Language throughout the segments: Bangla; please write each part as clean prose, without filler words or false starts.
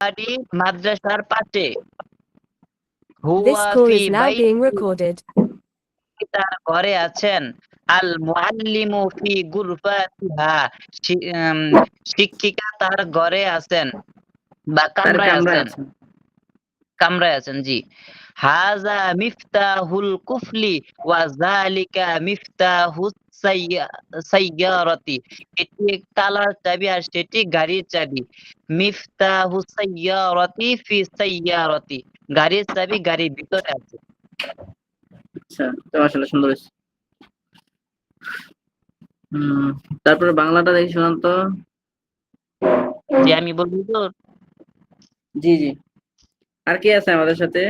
বাড়ি মাদ্রাসার পাশে। This হুয়া call fee is now বাইতি, being recorded. তার ঘরে আছেন। আল মুআল্লিমু ফি গুরফাতিহা, শিক্ষিকা তার ঘরে আছেন বা তার কামরায় কামরায় আছেন। আছে। কামরায় আছেন, জি। হাযা মিফতাহুল কুফলি ওয়া যালিকা মিফতাহুস সাইয়ারাতি, এটি তালার চাবি আর সেটি গাড়ির চাবি। মিফতাহুস সাইয়ারাতি ফি সাইয়ারাতি, গাড়ির চাবি গাড়ির ভিতরে আছে। আচ্ছা, তো মাশাআল্লাহ সুন্দর হয়েছে। তারপরে বাংলাটা দেখি শোনান তো। যে আমি বলবো তো, জি জি, আর কে আছে আমাদের সাথে?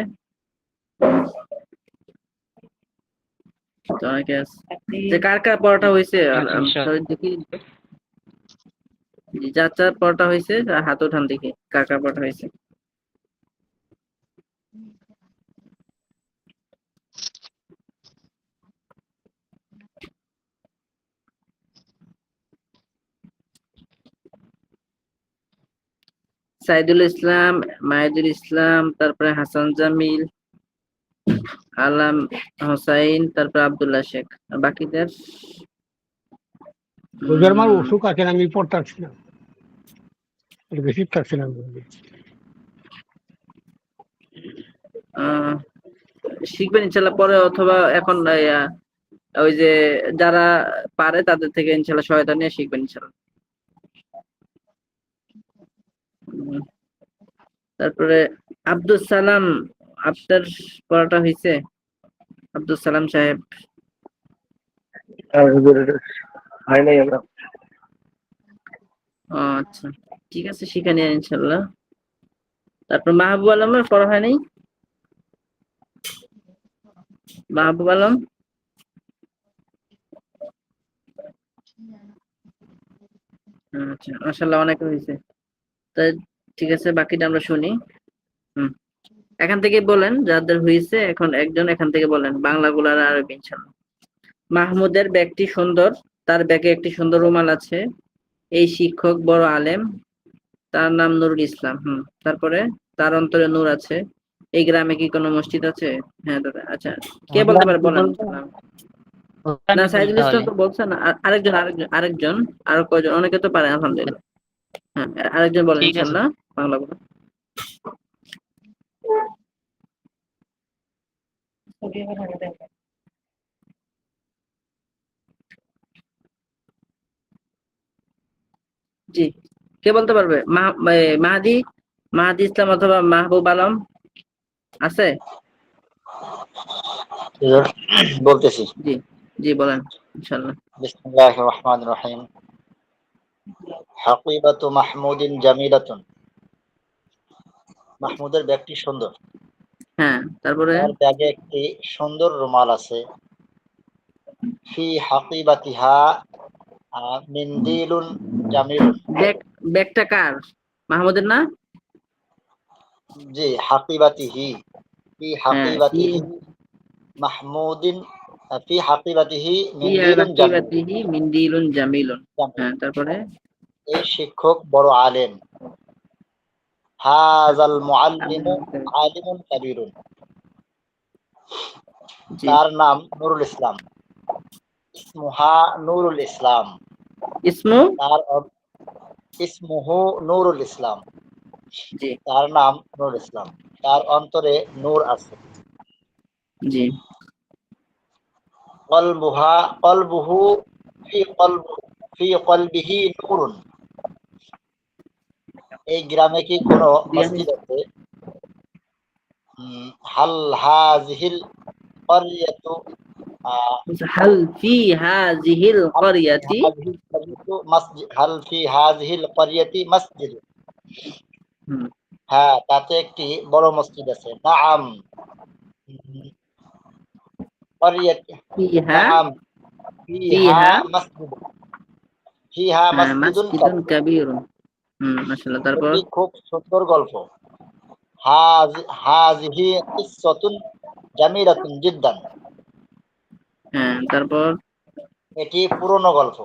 তো অনেকে আছে। যে কার কার পড়াটা হয়েছে দেখি, যার যার পড়াটা হয়েছে হাত ওঠান দেখি, কার কার পড়াটা হয়েছে। সাইদুল ইসলাম, মাহিদুল ইসলাম, তারপরে হাসান জামিল, আলাম হোসাইন, তারপরে আব্দুল্লাহ শেখ। আর বাকিদের আমার অসুখ আছে, আমি পড়তাছিলাম, বেশি থাকছিলাম। শিখবেন ইনশাল্লাহ পরে, অথবা এখন ওই যে যারা পারে তাদের থেকে ইনশাল্লাহ সহায়তা নিয়ে শিখবেন ইনশাল্লাহ। তারপরে আব্দুল সালাম, আপনার পড়াটা হয়েছে? আব্দুল সালাম সাহেব। হয় নাই আমরা। আচ্ছা ঠিক আছে, শিখে নিয়ে ইনশাল্লাহ। তারপর মাহবুব আলমের পড়া হয় নাই? মাহবুব আলম, আচ্ছা মাশাআল্লাহ অনেক হয়েছে। তাই ঠিক আছে, বাকিটা আমরা শুনি। এখান থেকে বলেন যাদের হয়েছে, এখন একজন এখান থেকে বলেন বাংলাগুলো আর আরবি ইনশাআল্লাহ। মাহমুদের ব্যাগটি সুন্দর, তার ব্যাগে একটি সুন্দর রুমাল আছে। এই শিক্ষক বড় আলেম, তার নাম নুরুল ইসলাম। তারপরে তার অন্তরে নূর আছে। এই গ্রামে কি কোনো মসজিদ আছে? হ্যাঁ দাদা, আচ্ছা কে বলতে পারে বলেন। না সাইদুল ইসলাম তো বলছেন, আরেকজন আরেকজন আরেকজন আরো কয়জন, অনেকে তো পারে আলহামদুলিল্লাহ। হ্যাঁ আরেকজন বলেন ঠিক আছে। ইনশাআল্লাহ বাংলা বলেন। জি, কে বলতে পারবে? মাহাদি, মাহাদি ইসলাম অথবা মাহবুব আলম আছে? বলতেছি। জি জি বলেন ইনশাআল্লাহ। বিসমিল্লাহির রহমানির রহিম। হাকিবাতু মাহমুদিন জামিলাতুন, মাহমুদের ব্যাগটি সুন্দর, হ্যাঁ তারপরে তার ব্যাগে একটি সুন্দর রুমাল আছে। ফি হাকিবাতিহা মিনদিলুন জামিলুন, ব্যাগটা কার? মাহমুদের না? জি হাকিবাতিহি, ফি হ্যাঁ হাকিবাতিহি মাহমুদিন, ফি হাকিবাতিহি মিনদিলুন জামিলুন। মিনদিলুন জামিলুন। হ্যাঁ তারপরে এই শিক্ষক বড় আলেম। হাযাল মুআল্লিমু আলিমুন কাবীরুন, তার নাম নুরুল ইসলাম। ইসমুহা নুরুল ইসলাম, ইসমুহু নুরুল ইসলাম, তার নাম নুরুল ইসলাম, তার অন্তরে নূর আছে। জি। কলবুহু ফি কলবিহি নূরুন, এই গ্রামে কি কোনো মসজিদ আছে? হাল হাযিহিল ক্বরিয়াতু, হাল ফি হাযিহিল ক্বরিয়াতি হাল ফি হাযিহিল ক্বরিয়াতি মসজিদ, হ্যাঁ তাতে একটি বড় মসজিদ আছে। নাআম, ক্বরিয়াতি, নাআম ফিহা মসজিদ, ফিহা মসজিদুন কাবীরুন। মাশাআল্লাহ। তারপর এটি খুব সুন্দর গল্প। হাযিহি কিসসাতুন জামিলাতুন জিদ্দান, হ্যাঁ তারপর এটি পুরনো গল্প।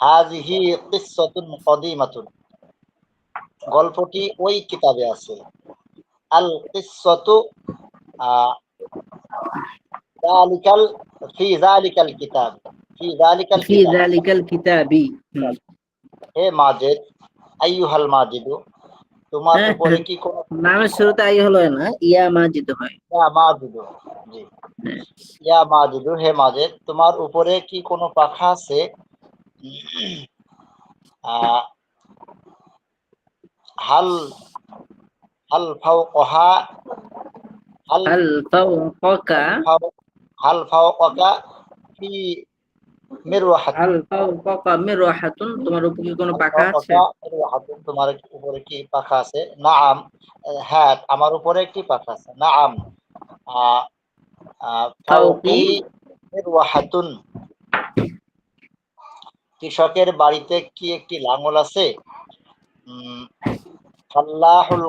হাযিহি কিসসাতুন কদিমাতুন, গল্পটি ওই কিতাবে আছে। আল কিসসাতু যালিকাল ফি যালিকাল কিতাব, ফি যালিকাল ফি কিতাব। যালিকাল কিতাবি। হে মাজিদ, আইয়ুহাল মাজিদু, তোমার হ্যাঁ, উপরে কি কোন নামের শুরুতে আই হলো না, ইয়া মাজিদ হয়। ইয়া মাজিদু, জি, হ্যাঁ। ইয়া মাজিদু, হে মাজিদ, তোমার উপরে কি কোনো পাখা আছে? আহ, হাল হাল ফাওকাহা, হাল হাল ফাওকাকা, হাল ফাওকাকা ফি মিরওয়াহাতুন, হাল ফাওকাকা মিরওয়াহাতুন, তোমার উপর কি কোনো হাল পাখা আছে? ফাওকাকা মিরওয়াহাতুন, তোমার উপরে কি পাখা আছে? নাআম, হ্যাঁ, আমার উপরে একটি পাখা আছে। নাআম, আহ, ফাওকি, ফাওকি মিরওয়াহাতুন, কৃষকের বাড়িতে কি একটি লাঙল আছে? ফাল্লাহুল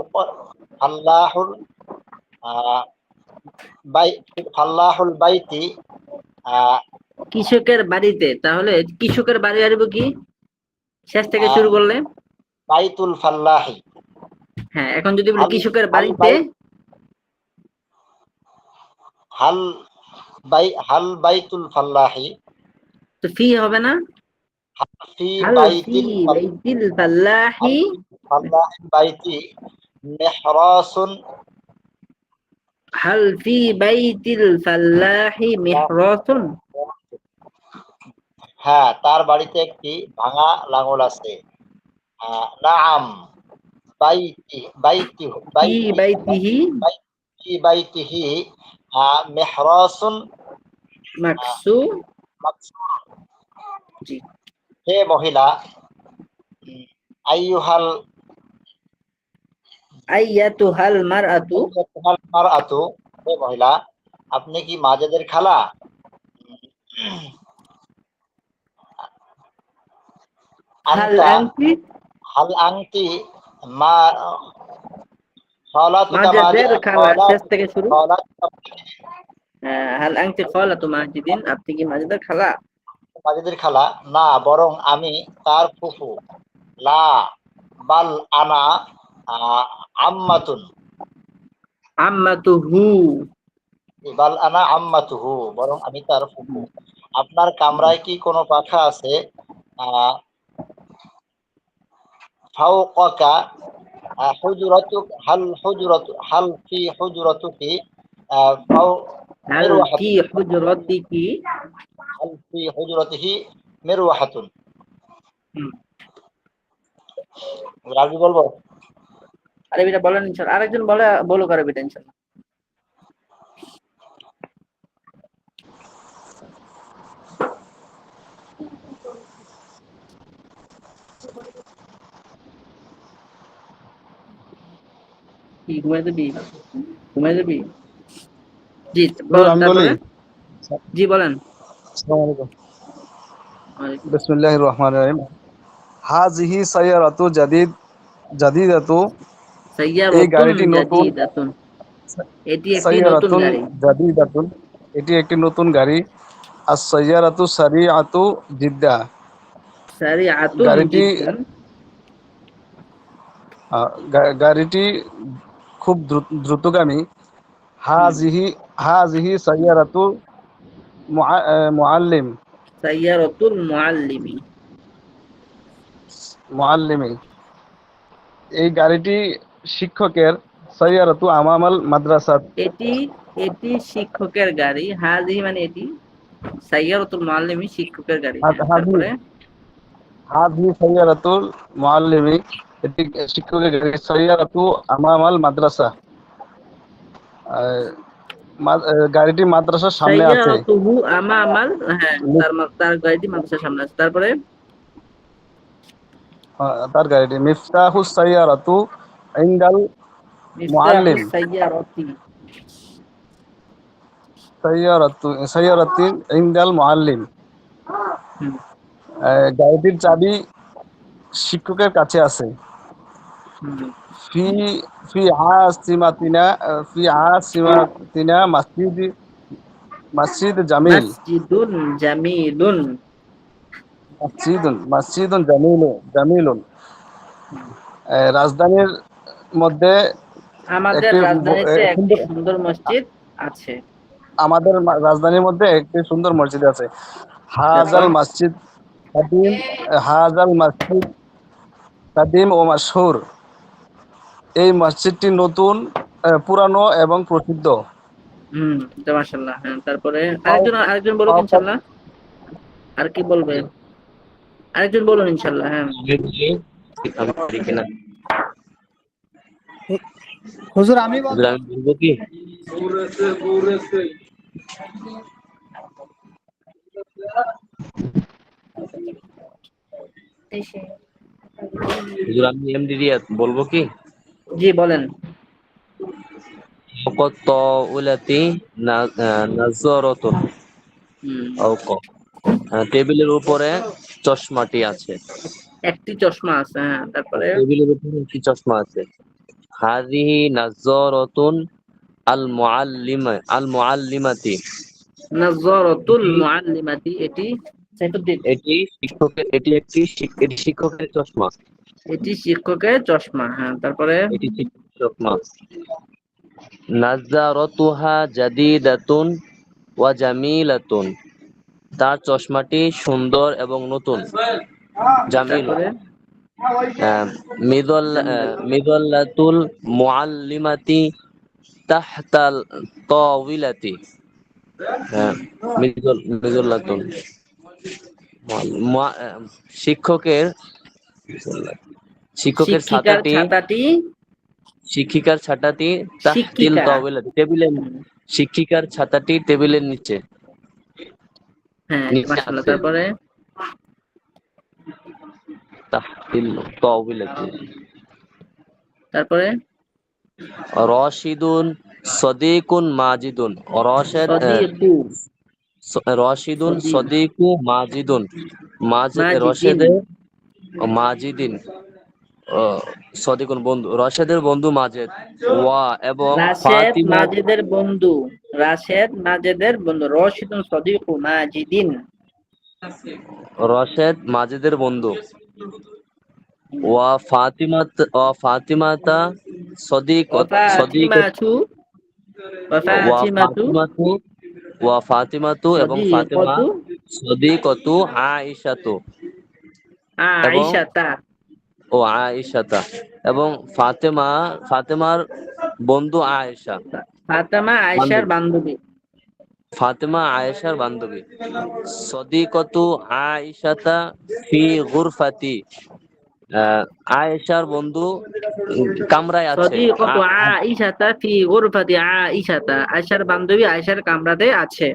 ফাল্লাহুল আহ, ফাল্লাহুল বাইতি, কৃষকের বাড়িতে, তাহলে কৃষকের বাড়ি আসবে কি শেষ থেকে শুরু করলে? বাইতুল ফাল্লাহি। হ্যাঁ, এখন যদি বলি কৃষকের বাড়িতে, হাল বাইতুল ফাল্লাহি, তো ফি হবে না? ফি হাল ফি বাইতিল বাইতিল ফাল্লাহি, ফাল্লাহি বাইতি মিহরাসুন, হাল ফি বাইতিল ফাল্লাহি মিহরাসুন। হ্যাঁ, তার বাড়িতে একটি ভাঙা লাঙল আছে। নাআম, বাইতি বাইতি ফি বাইতি বাইতিহি ফি বাইতিহি মিহরাসুন মাকসু। মাকসুর। জি। হে মহিলা, আইয়ুহাল আইয়াতুহাল মারআতু, মারআতু, হে মহিলা, আপনি কি মাজেদের খালা? হাল আনতা, আনতি, হাল আনতি মা খালাতুকা মাজাদের খালা, শেষ থেকে শুরু। খালাতুকা হাল আনতি খালাতু মাজিদিন, আপনি কি মাজিদের খালা? মাজেদের খালা? না, বরং আমি তার ফুফু। লা বাল আনা আম্মাতুন, আম্মাতুহু, বাল আনা আম্মাতুহু, বরং আমি তার ফুফু। আপনার কামরায় কি কোনো পাখা আছে? ফাওকাকা হুজরাতুক, হাল ফি হুজরাতুকি ফাও হাল ফি মিরওয়াহাতুন, হুজরাতিকি। হাল ফি হুজরাতিহি মিরওয়াহাতুন। রাজি বলবো? আরে বেটা বলেন ইনশাআল্লাহ, আরেকজন বলে বলো করে বেটা ইনশাআল্লাহ। কি ঘুমাই যাবি? ঘুমাই যাবি? জি বলেন, আমি বলি, তারপরে। জি বলেন। আসসালামু আলাইকুম, বিসমিল্লাহির রহমানির রহিম। হাযিহি সাইয়ারাতু জাদিদাতু, এই সাইয়ারাতুন গাড়িটি নতুন। জাদিদাতুন, এটি একটি নতুন সাইয়ারাতুন গাড়ি। জাদিদাতুন, এটি একটি নতুন গাড়ি। আস-সাইয়ারাতু সারিআতু জিদ্দা, সারিআতুন গাড়িটি জিদ্দান, গাড়িটি খুব দ্রুতগামী। হাযিহি সাইয়ারাতু মুআল্লিম, সাইয়ারাতুল মুআল্লিমি, মুআল্লিমি, এই গাড়িটি শিক্ষকের। সাইয়ারাতু আমামাল মাদ্রাসাত, এটি এটি শিক্ষকের গাড়ি। হাজি মানে এটি, সাইয়ারাতুল মুআল্লিমি শিক্ষকের গাড়ি। হ্যাঁ, তারপরে হাযিহি সাইয়ারাতুল মুআল্লিমি, এটি শিক্ষকের গাড়ি। সাইয়ারাতু আমামাল মাদ্রাসা, গাড়িটি মাদ্রাসার সামনে আছে। সাইয়ারাতুহু আমামাল, হ্যাঁ, তার গাড়িটি মাদ্রাসার সামনে আছে। তারপরে তার গাড়িটি। মিফতাহুস সাইয়ারাতু ইনদাল মুআল্লিম, মিফতাহুস সাইয়ারাতি, সাইয়ারাতি ইনদাল মুআল্লিম, গাড়িটির চাবি শিক্ষকের কাছে আছে। ফি ফি আসিমাতিনা ফি আসিমাতিনা মসজিদ জামিল, মসজিদুন জামিলুন, মসজিদুন জামিলুন। রাজধানীর মধ্যে আমাদের একটি রাজধানীতে একটি সুন্দর সুন্দর মসজিদ আছে। আমাদের রাজধানীর মধ্যে একটি সুন্দর মসজিদ আছে। হাজাল তারপর মসজিদ কাদিম, হাজাল মসজিদ কাদিম ও মাশহুর। এই মসজিদটি নতুন, পুরানো এবং প্রসিদ্ধ। মাশাআল্লাহ। হ্যাঁ, তারপরে আরেকজন বলুক ইনশাআল্লাহ। আর কি বলবে? আরেকজন বলুন ইনশাআল্লাহ। হ্যাঁ, আমি পারি কিনা? হুজুর আমি হুজুর, বলবো। আমি বলবো কি? হুজুর, আমি এমডি রিয়াদ বলবো কি? জি বলেন। কত উলাতি নাজরাতুন হুম, টেবিলের উপরে চশমাটি আছে। একটি চশমা আছে। হ্যাঁ, তারপরে টেবিলের উপরে একটি চশমা আছে। হাযিহি নাজরাতুন আল মুআল্লিমাতি। নাযরাতুল এটি মুআল্লিমাতি, এটি সাইফুদ্দিন, এটি শিক্ষকের চশমা। এটি শিক্ষকের চশমা। হ্যাঁ, তারপরে এটি শিক্ষকের চশমা। নাযরাতুহা জাদিদাতুন ওয়া জামিলাতুন। তার চশমাটি সুন্দর এবং নতুন। জামিল। তারপরে মিদল্লাতুল মুআল্লিমাতি তাহতাল তাওবিলাতি। হুম, মিদল্লাতুন শিক্ষকের শিক্ষকের শিক্ষিকার ছাতাটি ছাতাটি, শিক্ষিকার ছাতাটি তাহতিল শিক্ষিকা। তাওবিলাতি, টেবিলের হুম, শিক্ষিকার ছাতাটি টেবিলের নিচে হ্যাঁ, মাশাআল্লাহ। আছে। তারপরে তাহতিল তাওবিলাতি। তারপরে রশিদুন সদিকুন মাজিদুন। সদিকু, রশিদুন সদিক, সদিকু মাজিদুন। মাজিদিন। রশেদের মাজিদিন সদিকুন বন্ধু, রশেদের বন্ধু মাজেদ। ওয়া এবং রাশেদ ফাতিমা। মাজেদের বন্ধু, রাশেদ মাজেদের বন্ধু, রশিদুন সদিকু মাজিদিন। রশেদ মাজেদের বন্ধু। ওয়া ফাতিমাতা সদিক সদিক ওয়াফাতিমাতু, ওয়া ওয়াফাতিমাতু ফাতিমাতু ওয়া ফাতিমাতু এবং ফাতিমা সদিকতু সদিকতু আয়েশাতু এবং আইশাতা। আয়েশাতা এবং ফাতেমার বন্ধু আয়েশা। ফাতেমা আয়েশার বান্ধবী। বান্ধবী। ফাতেমা আয়েশার বান্ধবী। সদিকতু আয়েশাতা ফি গুরফাতি। আয়েশার বন্ধু কামরায় আছে। সদিকতু আইশাতা ফি গুরফাতি আইশাতা, আয়েশার বান্ধবী আয়েশার কামরাতে আছে।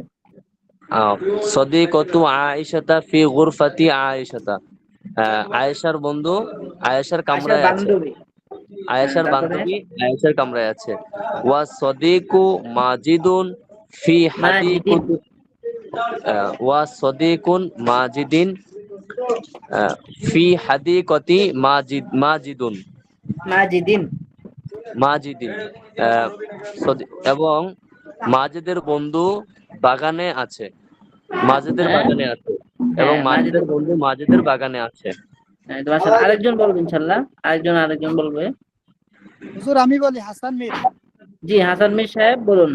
সদিকতু আয়েশাতা ফি গুরফাতি আয়েশাতা। আয়েশার বন্ধু আয়েশার আয়েশার কামরায় আছে। বান্ধবী। হ্যাঁ, আয়েশার তারপরে বান্ধবী আয়েশার কামরায় আছে। ওয়া সদিকু মাজিদুন ফি মাজিদিন, হাদিকুত ওয়া সদিকুন মাজিদিন ফি হাদিকতি মাজিদুন মাজিদিন। মাজিদিন। এবং মাজেদের বন্ধু বাগানে আছে। মাজেদের হ্যাঁ, বাগানে আছে এবং হ্যাঁ, মাজেদের মাজিদের। বন্ধু মাজেদের বাগানে আছে। হ্যাঁ, মাশাআল্লাহ। আরেকজন বলবে ইনশাআল্লাহ। আরেকজন বলবে। হুজুর আমি বলি, হাসান মীর। জি, হাসান মীর সাহেব বলুন।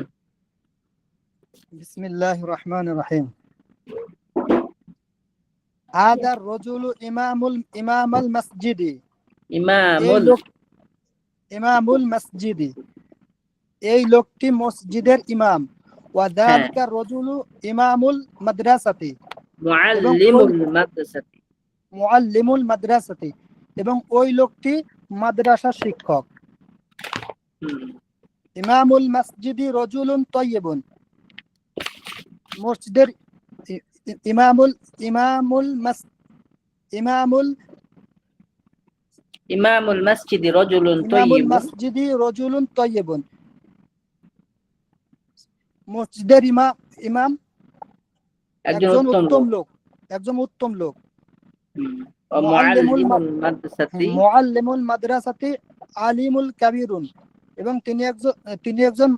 বিসমিল্লাহির রহমানির রহিম। হাদার রাজুলু ইমামাল মসজিদি। এই ইমামুল, লোক ইমামুল মসজিদি, এই লোকটি মসজিদের ইমাম। ওয়া হ্যাঁ, যালিকা রাজুলু ইমামুল মাদ্রাসাতি, এবং ওই মুআল্লিমুল মাদ্রাসাতি। মুআল্লিমুল মাদ্রাসাতি, এবং ওই লোকটি মাদ্রাসার শিক্ষক। হুম, ইমামুল মসজিদি রাজুলুন তাইয়্যিবুন, মসজিদের ইমামুল ইমামুল ইমামুল ইমামুল মসজিদি রাজুলুন ইমামুল তাইয়্যিবুন। মসজিদি রাজুলুন তাইয়্যিবুন, মসজিদের ইমাম একজন একজন উত্তম উত্তম লোক। লোক, একজন উত্তম লোক। ও মুআল্লিমুল মুআল্লিমুল মাদ্রাসাতি, মুআল্লিমুল মাদ্রাসাতি আলিমুল কাবীরুন, এবং তিনি একজন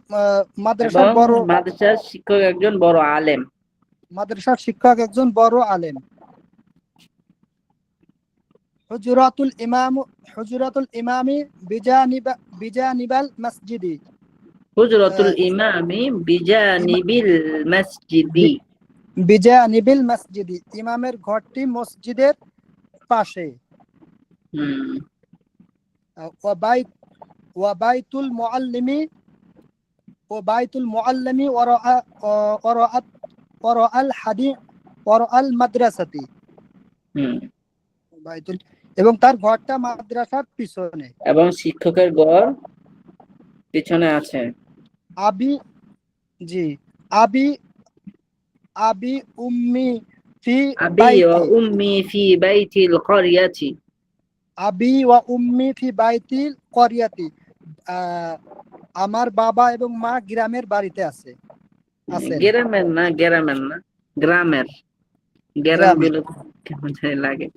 মাদ্রাসার এবং বড়, মাদ্রাসার শিক্ষক একজন বড় আলেম। মাদ্রাসার শিক্ষক একজন বড় আলেম। হুজরাতুল ইমামি বিজানিবাল মসজিদি। হুজরাতুল ইমামি বিজানিবিল মসজিদি। বিজানিবিল মসজিদি, ইমামের ঘরটি মসজিদের পাশে। হুম ওয়াবাইতুল মুআল্লিমি ওয়ারাআল মাদ্রাসাতি। হুম এবং তার ঘরটা মাদ্রাসার পিছনে। এবং শিক্ষকের ঘর পিছনে আছে। আবি জি আবি আবি উম্মি ফি আবি ওয়া বাইতি। উম্মি ফি বাইতিল ক্বরিয়াতি। আবি ওয়া উম্মি ফি বাইতিল ক্বরিয়াতি, আমার বাবা এবং মা গ্রামের বাড়িতে আছেন। গ্রামের না, গ্রামের। গ্রাম গ্রামের। গুলো কেমন জানি লাগে।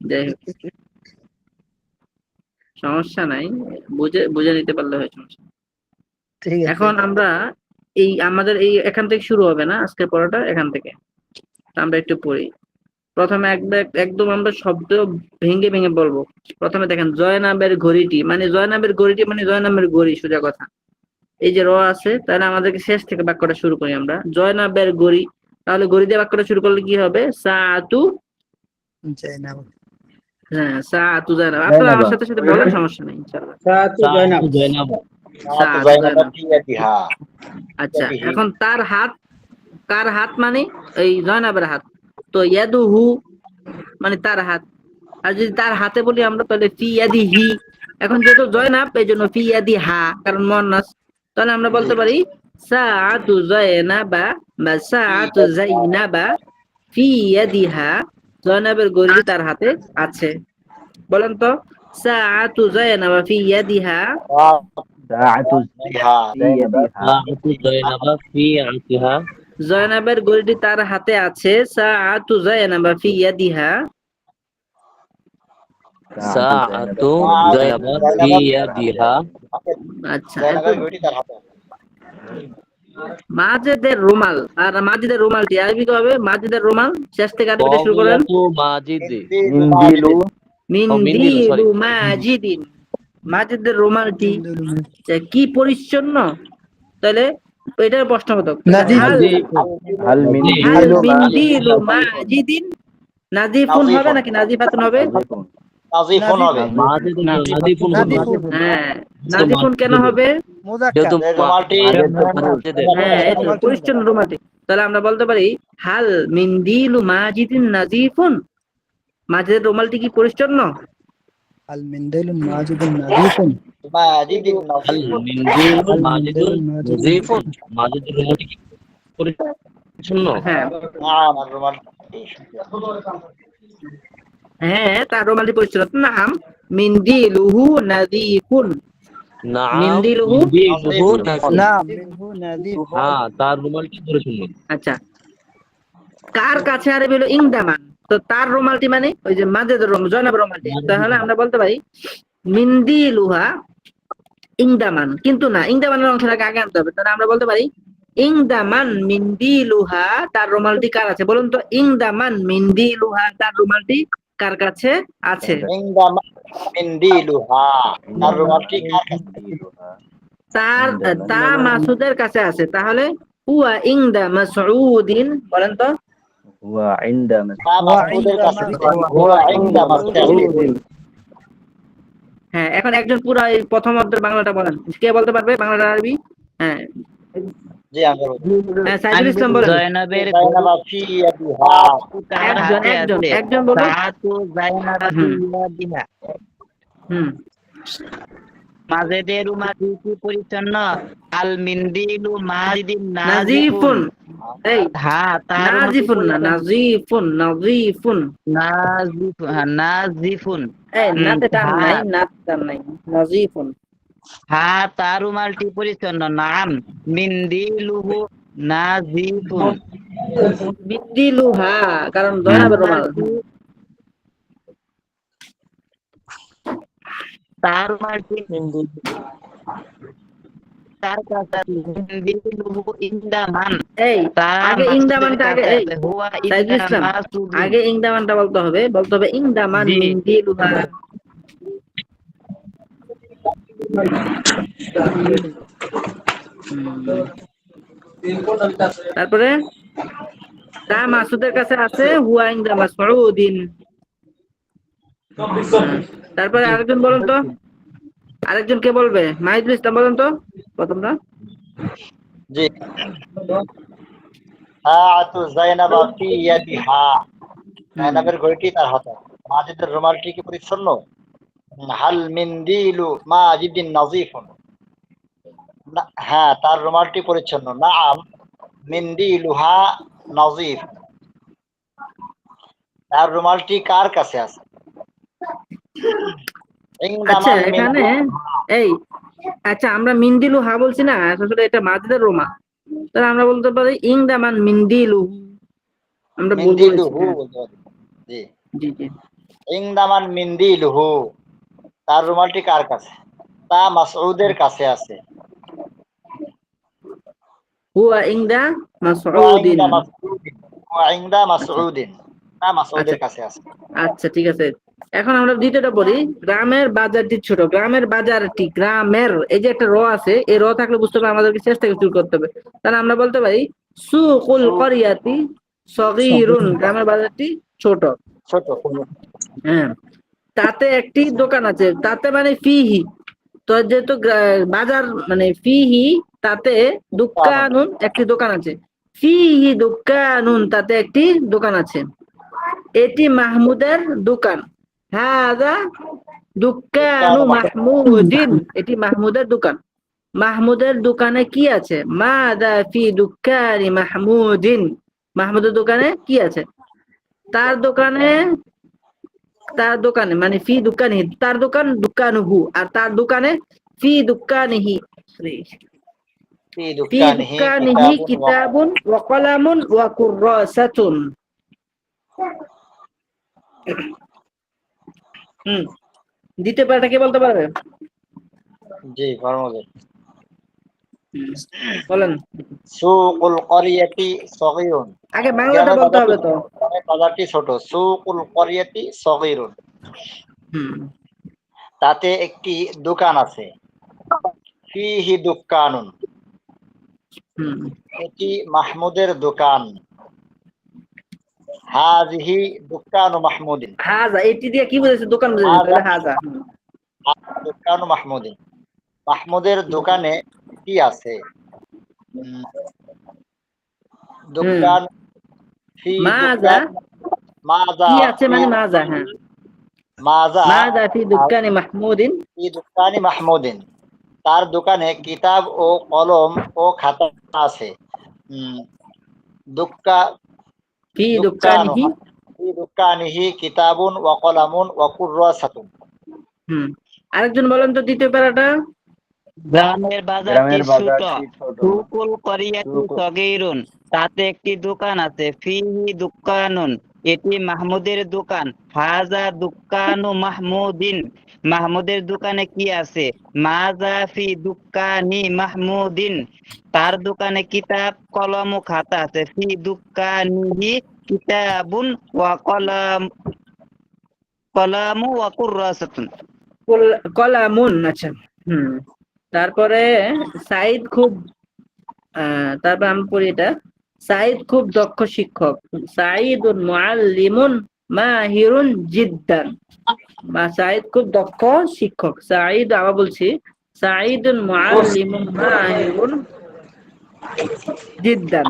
যাই হোক, সমস্যা নাই, বুঝে বুঝে নিতে পারলে হয়। সমস্যা নেই। ঠিক আছে। এখন আমরা আমাদের এখান থেকে শুরু হবে না আজকের পড়াটা, এখান থেকে আমরা একটু পড়ি। প্রথমে একদম আমরা শব্দ ভেঙে ভেঙে বলবো। প্রথমে দেখেন, জয়নাবের ঘড়িটি মানে জয়নাবের ঘড়ি, সোজা কথা। এই যে র আছে, তাহলে আমাদেরকে শেষ থেকে বাক্যটা শুরু করি আমরা। জয়নাবের ঘড়ি, তাহলে ঘড়ি দিয়ে বাক্যটা শুরু করলে কি হবে? সাআতু। হ্যাঁ, সাআতু জয়নাব। আপনারা আমার সাথে সাথে বলেন, সমস্যা নেই ইনশাআল্লাহ। সাআতু জয়নাব। সাআতু জয়নাব। আচ্ছা, এখন কার হাত মানে এই জয়নাবের হাত। তো ইয়াদুহু মানে তার হাত। আর যদি তার হাতে বলি আমরা, তাহলে ফি ইয়াদিহি। এখন যেহেতু জয়নাব, এই জন্য ফি ইয়াদিহা, কারণ মুয়ান্নাস। তাহলে আমরা বলতে পারি সাআতু জয়নাবা বা সাআতু জাইনাবা ফি ইয়াদিহা। জয়নাবের ঘড়িটি তার হাতে আছে। বলেন তো, সাআতু জয়নাবা ফি ইয়াদিহা। সাআতু জয়নাব ফি আনতিহা। জয়নাবের ঘড়িটি তার হাতে আছে। সাআতু জয়নাবা ফি ইয়াদিহা। সাআতু জয়নাব ফি ইয়াদিহা। আচ্ছা, মাজিদের রুমাল। আর মাজিদের রুমালটি আরবি কি হবে? মাজিদের রুমাল, শেষ থেকে আরবিটা শুরু করেন। মিনদিলু মাজিদিন। মাজিদের রুমালটি কি পরিচ্ছন্ন? তাহলে এটার প্রশ্নবোধক। হাল মিনদিলু মাজিদিন নাজিফুন হবে নাকি নাজিফাতুন হবে? নাজিফুন হবে। হ্যাঁ, নাজিফুন কেন হবে? হ্যাঁ, পরিচ্ছন্ন রুমালটি। তাহলে আমরা বলতে পারি হাল মিনদিলু মাজিদিন নাজিফুন। মাজিদের রুমালটি কি পরিচ্ছন্ন? আল মিনদিলু মাজিদুন নাযিফুন। মাজিদিন আল মিনদিলু মাজিদুন নাযিফুন। মাজিদের রুমালটি কি পরিচ্ছন্ন? হ্যাঁ আমার রুমাল। হ্যাঁ, তার রুমালটি পরিচ্ছন্ন। নাম মিনদিলুহু নাযিফুন। মিনদিলুহু মিনহু নাযিফ। হ্যাঁ, তার রুমালটি পরিচ্ছন্ন। আচ্ছা, কার কাছে আরবি হলো ইনদামান। তো তার রুমালটি মানে ওই যে মাজিদের রুমাল, জয়নাবের রুমালটি। তাহলে আমরা বলতে পারি মিনদিলুহা ইনদামান। কিন্তু না, ইনদামানের অংশটাকে আগে আনতে হবে। তাহলে আমরা বলতে পারি ইনদামান মিনদিলুহা, তার রুমালটি কার আছে? বলুন তো, ইনদামান মিনদিলুহা, তার রুমালটি কার কাছে আছে? ইনদামান মিনদিলুহা, তার রুমালটি কার কাছে? তা মাসুদের কাছে আছে। তাহলে হুয়া ইনদা মাসউদিন। বলেন তো, মাসউদের কাছে। হুয়া ইনদা মাসউদিন। হ্যাঁ, এখন একজন পুরো এই প্রথম অর্ধের বাংলাটা বলেন। কে বলতে পারবে বাংলাটা আরবি? হ্যাঁ, জি, আমি বলবো। হ্যাঁ, সাইদুল ইসলাম বলেন। জয়নাবের ফি ইয়াদিহা। একজন বলুন। হুম, মাজিদের রুমালটি কি পরিচ্ছন্ন? আল মিনদিলু মাজিদিন নাজিফুন। এই হ্যাঁ, তার নাজিফুন না, নাজিফুন। নাজিফুন। এই নাতে টান নাই, টান নাই। নাজিফুন। হ্যাঁ, তার রুমালটি পরিচ্ছন্ন। নাম মিনদিলুহু নাজিফুন। মিনদিলুহা, কারণ জয়নাবের রুমাল। তার রুমালটি তার কাছে মিন্দিলুহু ইনদামান, এই তার আগে মাসুদের ইংদামানটা আগে, কাছে এই আছে, হুয়া সাইদুল ইনদা ইসলাম, মাসুদিন। আগে ইংদামানটা বলতে হবে ইংদামান জি। মিন্দিলুহা। তারপরে তা মাসুদের কাছে আছে হুয়া ইনদা মাসউদিন। তারপরে আরেকজন বলুন তো, আরেকজন কে বলবে? মাহিদুল ইসলাম বলুন তো প্রথমটা। জি, সাআতু যায়নাবা ফি ইয়াদিহা, জায়নাবের ঘড়িটি তার হাতে। মাজিদের রুমালটি কি পরিচ্ছন্ন? হাল মিন্দিলু মাজিদিন নাযীফুন, হ্যাঁ তার রুমালটি পরিচ্ছন্ন। নাআম মিন্দিলুহা নাযীফ, তার রুমালটি কার কাছে আছে? আচ্ছা ইনদামান এখানে এই আচ্ছা আমরা মিন্দিলু হা বলছি না, আসলে এটা মাজিদের রোমা, তাহলে আমরা বলতে পারি ইংদামান মিন্দিলু, আমরা বলবো। মিন্দিলুহু বলতে পারি। জি, জি জি। ইনদামান মিন্দিলুহু, তার রুমালটি কার কাছে? তা মাসউদের কাছে আছে। হুয়া ইংদা ওয়া মাসউদিন। ইনদা মাসউদিন, ওয়া ইনদা মাসউদিন, তা মাসউদের কাছে আছে। আচ্ছা ঠিক আছে, এখন আমরা দ্বিতীয়টা পড়ি। গ্রামের বাজারটি ছোট, গ্রামের বাজারটি, গ্রামের এই যে একটা র আছে, এই র থাকলে বুঝতে হবে আমাদেরকে শেষ থেকে শুরু করতে হবে। তাহলে আমরা বলতে পারি সুকুল করিয়াতি সগীরুন, গ্রামের বাজারটি ছোট। ছোট। হ্যাঁ, তাতে একটি দোকান আছে, তাতে মানে ফিহি, তো যেহেতু বাজার মানে ফিহি, তাতে দুক্কানুন একটি দোকান আছে, ফিহি দুক্কানুন তাতে একটি দোকান আছে, এটি মাহমুদের দোকান, হাযা দুক্কানু মাহমুদিন, এটি মাহমুদের দোকান। মাহমুদের দোকানে কি আছে? মাযা ফি দুক্কানি মাহমুদিন, মাহমুদের দোকানে কি আছে? তার দোকানে, তার দোকানে মানে ফি দোকানিহি, তার দোকান দোকানুহু, আর তার দোকানে ফি দোকানিহি, ফি ফি দুকানিহি দোকানিহি কিতাবুন ওয়া কিতাবুন ওয়া কলামুন ওয়া কুররাসাতুন। দ্বিতীয় পার্টটা কে বলতে পারবে? জি, ফরমালে। বলেন। সুকুল করিয়াতি সগীরুন, আগে বাংলাটা বলতে হবে তো। বাজারটি ছোট। সুকুল করিয়াতি সগীরুন, হুম তাতে একটি দোকান আছে। ফিহি দুক্কানুন, হুম। এটি মাহমুদের দোকান। হাযিহি দুক্কানু মাহমুদিন, হাজা এটি দিয়ে কি বুঝাইছে? দোকান বুঝাইছে, তাহলে হাজা। দুক্কানু মাহমুদিন, মাহমুদের দোকানে কি আছে? দোকান ফি মাজা দুকান, মাজা কি আছে মানে মাজা, হ্যাঁ, মাজা মাজা ফি দুকানি মাহমুদিন, ফি দুকানি মাহমুদিন, তার দোকানে কিতাব ও কলম ও খাতা আছে। দুক্কা ফি দুক্কানু দুকানিহি। ফি দুকানিহি কিতাবুন ওয়া কলামুন ওয়া কুররাসাতুন। আরেকজন বলেন তো দ্বিতীয় প্যারাটা। গ্রামের বাজারটি ছোট, সুকুল করিয়াতি সগীরুন, তাতে একটি দোকান আছে, ফিহি দুক্কানুন, এটি মাহমুদের দোকান, হাযা দুক্কানু মাহমুদিন, মাহমুদের দোকানে কি আছে? মাজা ফি দুক্কানি মাহমুদিন, তার দোকানে কিতাব কলম ও খাতা আছে, ফি দুক্কানিহি কিতাবুন ওয়া কলামু ওয়া কুররাসাতুন। কলামুন, আচ্ছা। তারপরে সাইদ খুব, তারপর আমি পড়ি এটা। সাইদ খুব দক্ষ শিক্ষক, সাইদুন মুআল্লিমুন মাহিরুন জিদ্দান, সাইদ খুব দক্ষ শিক্ষক। সাইদ আবার বলছি, সাইদুন মুআল্লিমুন মাহিরুন জিদ্দান,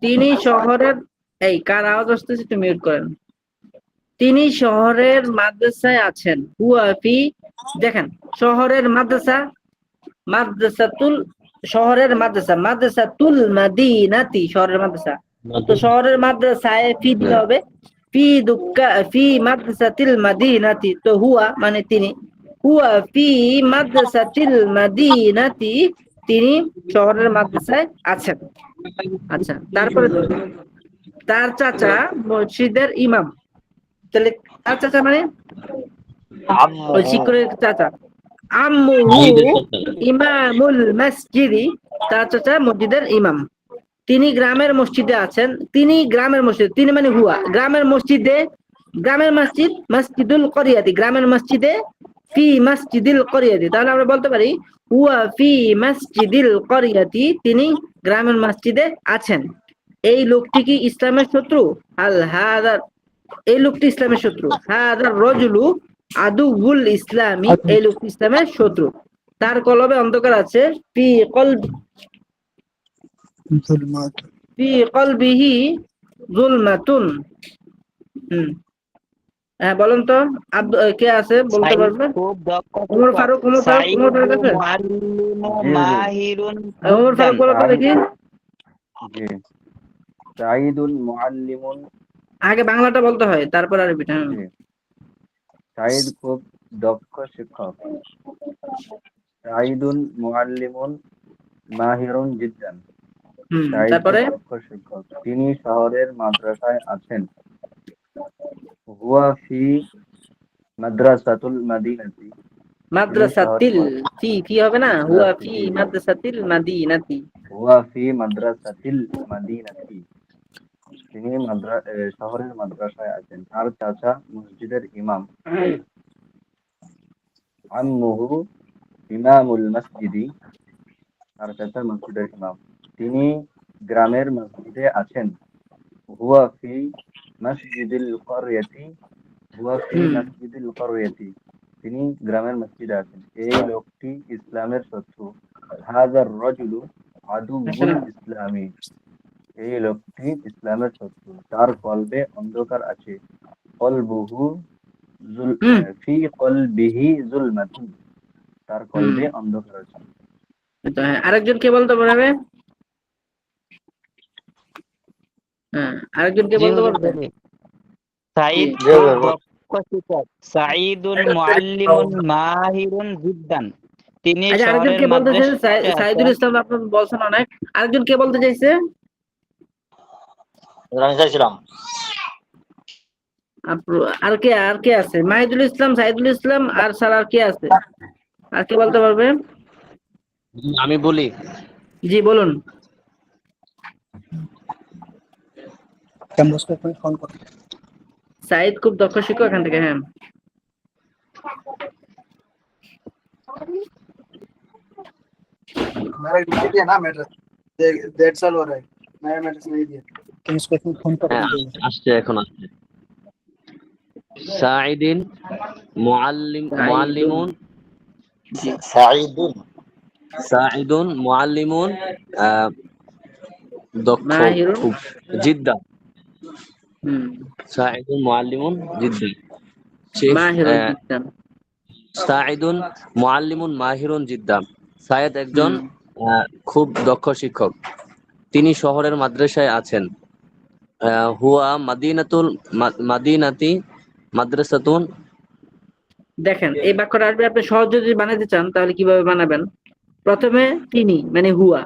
তিনি শহরের, এই কার আওয়াজ আসতেছে একটু মিউট করেন। তিনি শহরের মাদ্রাসায় আছেন। হুয়া ফি, দেখেন শহরের মাদ্রাসা, মাদ্রাসাতুল, শহরের মাদ্রাসা, মাদ্রাসাতুল মাদিনাতি, শহরের মাদ্রাসা, তো শহরের মাদ্রাসায় ফি দিতে হবে। ফি দুক্কা ফি মাদ্রাসাতিল মাদিনাতি, তো হুয়া মানে তিনি, হুয়া ফি মাদ্রাসাতিল মাদিনাতি, তিনি শহরের মাদ্রাসায় আছেন। আচ্ছা, তারপরে তার চাচা মসজিদের ইমাম, তাহলে তার চাচা মানে ওই শিক্ষকের চাচা, আম্মুহু সাঈদের চাচা। ইমামুল মসজিদি, তার চাচা মসজিদের ইমাম। তিনি গ্রামের মসজিদে আছেন। তিনি গ্রামের মসজিদ, তিনি মানে হুয়া গ্রামের মসজিদে, গ্রামের মসজিদ মসজিদুল করিয়াতি, গ্রামের মসজিদে, ফি মসজিদিল করিয়াতি। তাহলে আমরা বলতে পারি হুয়া ফি মসজিদিল করিয়াতি, তিনি গ্রামের মসজিদে আছেন। এই লোকটি কি ইসলামের শত্রু? আল হাদা, এই লোকটি ইসলামের শত্রু। হাদার রজুলু আদুউল ইসলামী, এই লোকটি ইসলামের শত্রু। তার কলবে অন্ধকার আছে। ফি কলবি, জুলমাত। ফি কলবিহি যুলমাতুন। হ্যাঁ বলুন তো, কে আছে বলতে সাঈদ পারবেন? খুব দক্ষ ওমর শিক্ষক। ফারুক, ওমর ফারুক, সাঈদ ওমর ফারুক আছে? মুআল্লিমু জি, জি। মাহিরুন ওমর ফারুক জিদ্দান। বলো তো দেখি। জি, সাঈদুন মুআল্লিমুন। আগে বাংলাটা বলতে হয়, তারপর আরবিটা। জি, সাঈদ খুব দক্ষ শিক্ষক। সাঈদুন মুআল্লিমুন মাহিরুন জিদ্দান। সাঈদ তারপরে খুব দক্ষ শিক্ষক, তিনি শহরের মাদ্রাসায় আছেন। হুয়া ফি মাদ্রাসাতুল মাদিনাতি, তিনি মাদ্রাসাতিল, ফি ফি হবে না, হুয়া ফি জি, মাদ্রাসাতিল মাদিনাতি। হুয়া ফি মাদ্রাসাতিল মাদিনাতি, তিনি শহরের মাদ্রাসায় আছেন। তার চাচা মসজিদের ইমাম। আম্মুহু ইমামুল মসজিদি, তার চাচা মসজিদের ইমাম, তিনি গ্রামের মসজিদে আছেন। হুয়া ফি মসজিদিল করিয়াতি, হুয়া ফি মসজিদিল করিয়াতি, তিনি গ্রামের মসজিদে আছেন। এই লোকটি ইসলামের শত্রু। হাযার রাজুলু আদুউল ইসলামী, এই লোকটি ইসলামের শত্রু। তার কলবে অন্ধকার আছে। কলবুহু ফি কলবিহি যুলমাতুন, তার কলবে অন্ধকার আছে। হ্যাঁ, আরেকজন কে বলতে পারবে? হ্যাঁ, আরেকজন কে জি বলতে হুজুর পারবে? বলি। সাঈদ জি, খুব হুজুর। দক্ষ শিক্ষক। সাঈদুন মুআল্লিমুন মাহিরুন জিদ্দান, তিনি আচ্ছা, আরেকজন শহরের কে বলতে চাইছে? মাদ্রাসায় সাইদুল আছেন। ইসলাম আপনার বলছেন অনেক। আরেকজন কে বলতে চাইছে? আমি চাইছিলাম আর কে আছে? মাহিদুল ইসলাম, সাইদুল ইসলাম আর স্যার আর কে আছে? আর কে বলতে পারবে? আমি বলি, জি বলুন। ফোন করো। সাইদ খুব দক্ষ শিক্ষক এখান থেকে। হ্যাঁ, मेरा नहीं दिया ना मैट्रिक्स, 1.5 साल हो रहा है, नया मैट्रिक्स नहीं दिया। तुम उसको फोन करो। হ্যাঁ আসছে, এখন আসছে। সাঈদিন মুআল্লিমুন, জি, সাঈদুন সাঈদুন মুআল্লিমুন, দক্ষ মাহিরুন। খুব, জিদ্দান। সাঈদুন মুআল্লিমুন জিদ্দান। মাহিরুন জিদ্দান। সাঈদুন মুআল্লিমুন মাহিরুন জিদ্দান। সায়েদ একজন খুব দক্ষ শিক্ষক, তিনি শহরের মাদ্রাসায় আছেন। হুয়া মাদিনাতি মাদ্রাসাতুন। দেখেন, এই বাক্যটা আসবে, আপনি সহজ যদি বানাতে চান তাহলে কিভাবে বানাবেন? প্রথমে তিনি মানে হুয়া,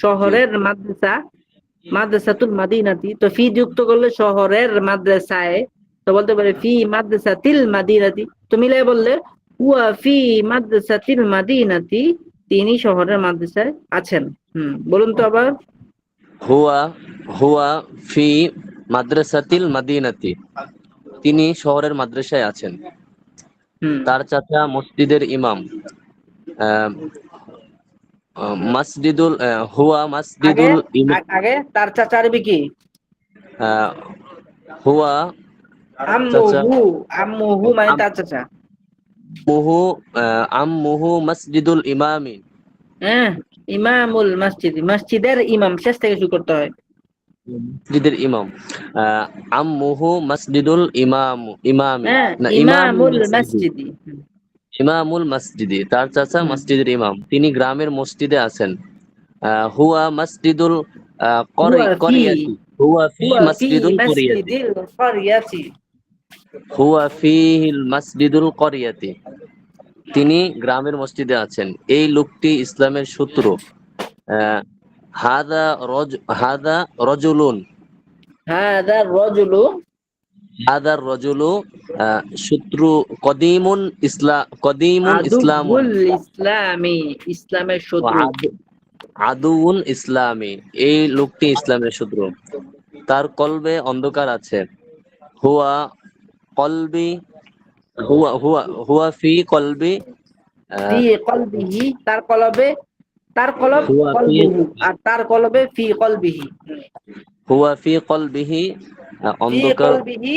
শহরের মাদ্রাসা, মাদ্রাসাতুল মাদিনাতি, তো ফি যুক্ত করলে শহরের মাদ্রাসায়, তো বলতে পারে ফি মাদ্রাসাতিল মাদিনাতি। তো মিলাই বললে হুয়া ফি মাদ্রাসাতিল মাদিনাতি, তিনি শহরের মাদ্রাসায় আছেন। বলুন তো আবার। হুয়া ফি মাদ্রাসাতিল মাদিনাতি, তিনি শহরের মাদ্রাসায় আছেন। তার চাচা মসজিদের ইমাম। মসজিদুল হুয়া মসজিদুল ইমাম। আগে তার চাচা আরবি কি? হুয়া চাচা, আম্মুহু মানে তার চাচা। আম্মুহু মসজিদুল ইমামি। হ্যাঁ, ইমামুল মসজিদ, মসজিদের ইমাম, শেষ থেকে শুরু করতে হয়। মসজিদের ইমাম। আম্মুহু মসজিদুল ইমামি, হ্যাঁ, না ইমামুল মসজিদি। ইমামুল মসজিদি, তার চাচা মসজিদের ইমাম, তিনি গ্রামের মসজিদে আছেন। হুয়া মসজিদুল করিয়াতি, হুয়া ফি মসজিদুল করিয়াতি, হুয়া ফিহিল মসজিদুল করিয়াতি, তিনি গ্রামের মসজিদে আছেন। এই লোকটি ইসলামের শত্রু। হাদা রজুলুন, হাদা রজুলু হাদার রজুলু শত্রু কদিমুন ইসলামুন আদুবুল ইসলামী, ইসলামের শত্রু। আদুউন ইসলামী, এই লোকটি ইসলামের শত্রু। তার কলবে অন্ধকার আছে। হুয়া কলবি হুয়া ফি কলবি ফি কলবিহি, তার কলবে, তার কলব হুয়া ফি কলবুহু, আর তার কলবে ফি কলবিহি। হুয়া ফি কলবিহি ফি অন্ধকার, কলবিহি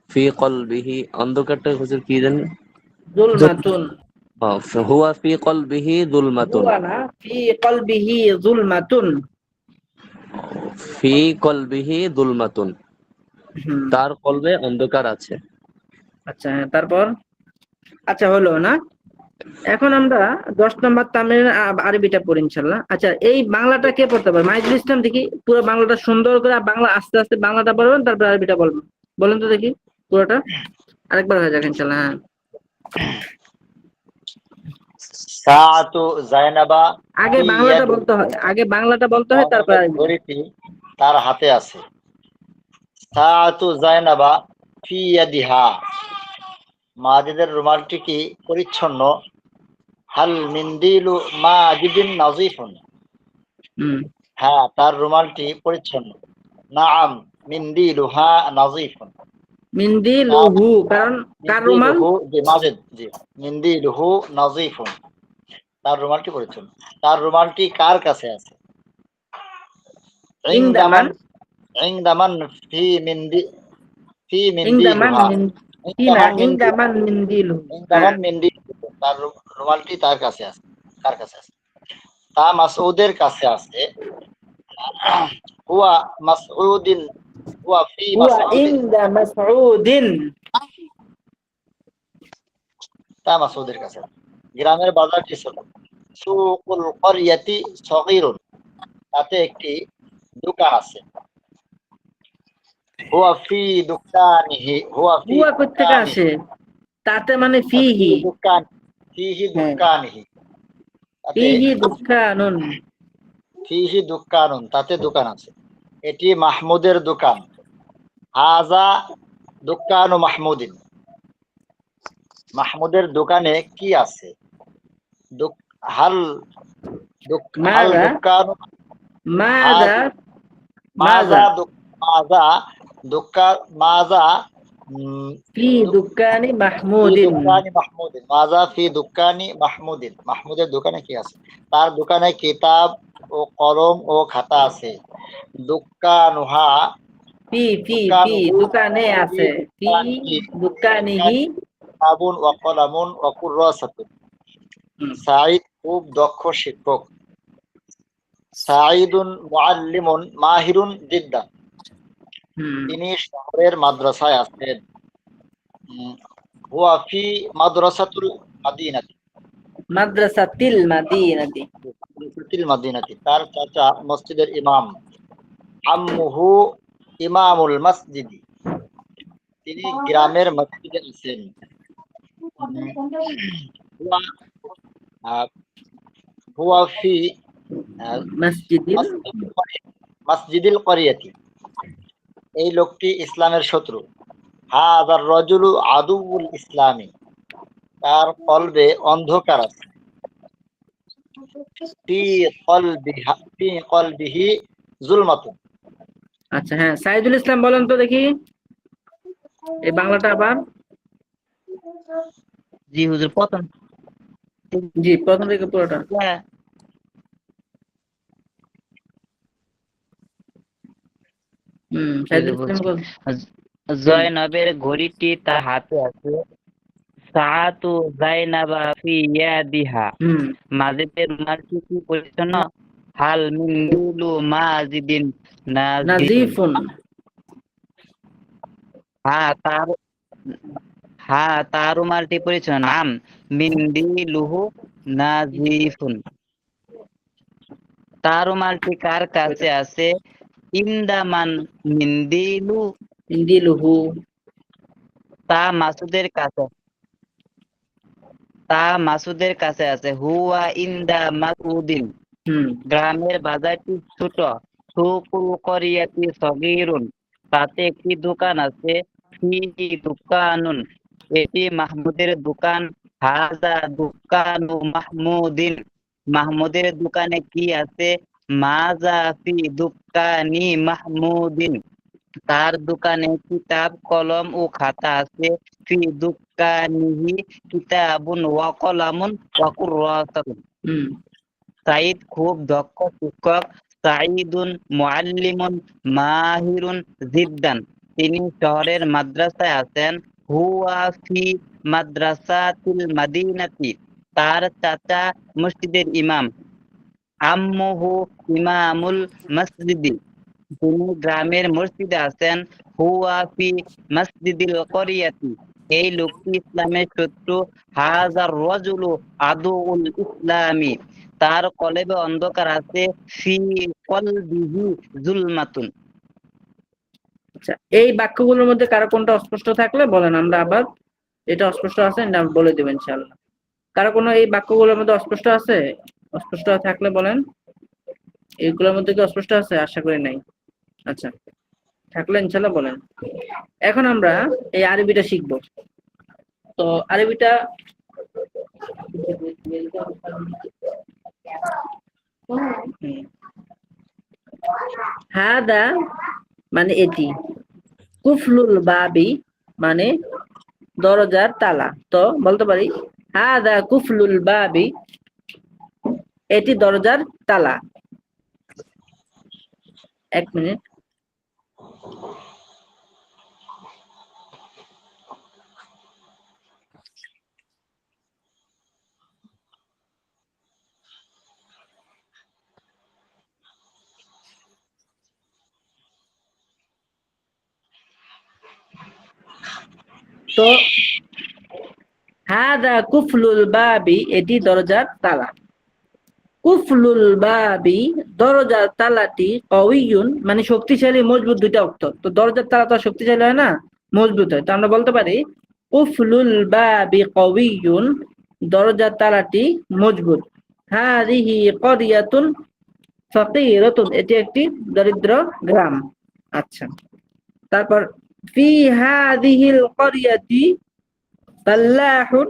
ফি কলবিহি অন্ধকারটা হুজুর কি জানেন? যুলমাতুন। হুয়া ফি কলবিহি যুলমাতুন, হুয়া না, ফি কলবিহি যুলমাতুন। ফি কলবিহি যুলমাতুন, হুম, তার কলবে অন্ধকার আছে। আচ্ছা হ্যাঁ, তারপর আচ্ছা হলো না। এখন আমরা 10 নম্বর তামিলের আরবিটা পড়ি ইনশাল্লাহ। আচ্ছা, এই বাংলাটা কে পড়তে পারে? মাইজুল ইসলাম, দেখি পুরো বাংলাটা সুন্দর করে, বাংলা আস্তে আস্তে বাংলাটা বলবেন, তারপর আরবিটা বলবেন। বলেন তো দেখি পুরোটা, আরেকবার হয়ে যাক ইনশাল্লাহ। হ্যাঁ, সাআতু জাইনাবা আগে ফি বাংলাটা ইয়াদি, বলতে হয়, আগে বাংলাটা বলতে হয়, তারপর জাইনাবের আরবিটা। ঘড়িটি তার হাতে আছে। সাআতু জাইনাবা ফি ইয়াদিহা, মাজিদের রুমালটি কি পরিচ্ছন্ন? হাল মিন্দিলু মাজিদিন নাজিফুন, হুম, হ্যাঁ তার রুমালটি পরিচ্ছন্ন। নাআম মিন্দিলুহা নাজিফুন, তার মিন্দিলুহু, কারণ কার রুমাল? মিন্দিলুহু জি মাজিদ জি, মিন্দিলুহু নাজিফুন, তার রুমালটি পরিচ্ছন্ন। তার রুমালটি কার কাছে আছে? ইংদামান, ইংদামান, ইংদামান ফি মিন্দি, ফি ইংদামান মিন্দিলুহা, কি না, ইংদামান মিন্দি, ইংদামান মিন্দিলুহু। হ্যাঁ, ইংদামান মিন্দিলুহু, তার রুমালটি তার কাছে আছে, কার কাছে আছে? তা মাসউদের কাছে আছে। হুয়া মাসউদিন, হুয়া ফি হুয়া মাসউদিন, ইংদা মাসউদিন। তা মাসউদের কাছে আছে। গ্রামের বাজারটি ছোট। সুকুল করিয়াতি সগীরুন, তাতে একটি দোকান আছে। হুয়া ফি দুকানিহি, হুয়া ফি হুয়া কোত্থেকে দুকানিহি, আসে? তাতে মানে ফি ফিহি। দুকান, ফিহি হ্যাঁ, দুকানিহি, তাতে ফিহি দুকানুন। ফিহি দুকানুন, তাতে দোকান আছে। এটি মাহমুদের দোকান। হাজা দুকানু মাহমুদিন, মাহমুদের দোকানে কি আছে? হাল হাল মাযা, দুকানু, হাল মাযা, মাযা মাজা মাজা দোকান মাজা, ফি দুকানি ফি মাহমুদিন। দুকানি মাহমুদিন, মাজা ফি দুকানি মাহমুদিন, মাহমুদের দোকানে কি আছে? তার দোকানে কিতাব ও কলম ও খাতা আছে। দুকানুহা, ফি দুকানুহু, দোকানে ফি আছে। ফি দুকানিহি, দুকানিহি। কিতাবুন ওয়া কলামুন ওয়া কুররাসাতুন, হুম, সাঈদ খুব দক্ষ শিক্ষক। সাঈদুন মুআল্লিমুন মাহিরুন জিদ্দান, হুম। তিনি শহরের মাদ্রাসায় আছেন। হুয়া ফি মাদ্রাসাতুল মাদিনাতি, মাদ্রাসাতিল মাদিনাতি। মাদ্রাসাতিল মাদিনাতি, তার চাচা মসজিদের ইমাম। আম্মুহু ইমামুল মসজিদি, তিনি গ্রামের মসজিদে আছেন। হুয়া আহ, হুয়া ফি মসজিদিল। মসজিদিল করিয়াতি, এই লোকটি ইসলামের শত্রু। হাযার রাজুলু আদুউল ইসলামি, তার কলবে অন্ধকার আছে। ফি কলবিহি যুলমাতুন, আচ্ছা হ্যাঁ, সাইদুল ইসলাম বলেন তো দেখি এই বাংলাটা আবার। জি হুজুর, প্রথম জি, প্রথম থেকে পুরোটা। থেকে সাইদুল ইসলাম বলছি। বলেন। জয়নবের ঘড়িটি তার হাতে আছে। সাআতু জাইনাবা ফি ইয়াদিহা, হুম, মাজিদের রুমালটি কি পরিচ্ছন্ন? হাল মিন্দিলু মাজিদিন নাজিফুন, নাজিফুন। হ্যাঁ তার, হ্যাঁ তার রুমালটি পরিচ্ছন্ন। নাম মিন্দিলুহু নাজিফুন, তার রুমালটি কার কাছে আছে? ইন্দামান মিন্দিলু, ইন্দিলুহু। তা মাসুদের কাছে, তা মাসুদের কাছে আছে। হুয়া ইন্দা মাসউদিন, হুম, গ্রামের বাজারটি ছোট। সুকুল করিয়াতি সগীরুন, তাতে একটি দোকান আছে। ফিহি দোকানুন, এটি মাহমুদের দোকান। হাজা দোকানু মাহমুদিন, মাহমুদের দোকানে কি আছে? মাজা ফি দোকানি মাহমুদিন, তার দোকানে কিতাব, কলম ও খাতা আছে। ফি দোকানিহি কিতাবুন ওয়া কলামুন ওয়া কুররাতুন, হুম সাঈদ খুব দক্ষ শিক্ষক। সাঈদুন মুআল্লিমুন মাহিরুন জিদ্দান, তিনি শহরের মাদ্রাসায় আছেন। হুয়া ফি মাদ্রাসাতিল মাদিনাতি, তার চাচা মসজিদের ইমাম। আম্মুহু ইমামুল মসজিদি, তিনি গ্রামের মসজিদে আছেন। হুয়া ফি মসজিদিল করিয়াতি, এই লোকটি ইসলামের শত্রু। হাজার রজুলু আদুউল ইসলামি, তার কলেবে অন্ধকার আছে। ফি কলবিহি জুলমাতুন। আচ্ছা, এই বাক্যগুলোর মধ্যে কারো কোনটা অস্পষ্ট থাকলে বলেন, আমরা আবার এটা অস্পষ্ট আছে না বলে দেবেন ইনশাআল্লাহ। কারো কোনো এই বাক্যগুলোর মধ্যে অস্পষ্ট আছে? অস্পষ্ট থাকলে বলেন। এইগুলোর মধ্যে কি অস্পষ্ট আছে? আশা করি নাই। আচ্ছা, থাকলে ইনশাআল্লাহ বলেন। এখন আমরা এই আরবিটা শিখব। তো আরবিটা হাদা মানে এটি, কুফলুল বাবি মানে দরজার তালা। তো বলতে পারি হাদা কুফলুল বাবি, এটি দরজার তালা। এক মিনিট। তো হাদা কুফলুল বাবি, এটি দরজার তালা। কুফলুল বাবি, দরজার তালাটি, কওয়িয়ুন মানে শক্তিশালী, মজবুত, দুইটা অর্থ। তো দরজার তালা তো শক্তিশালী হয় না, মজবুত হয়। তো আমরা বলতে পারি কুফলুল বাবি কওয়িয়ুন, দরজার তালাটি মজবুত। হাযিহি ক্বরিয়াতুন ফাকীরাতুন, এটি একটি দরিদ্র গ্রাম। আচ্ছা, তারপর ফি হাযিহিল ক্বরিয়াতি ফাল্লাহুন,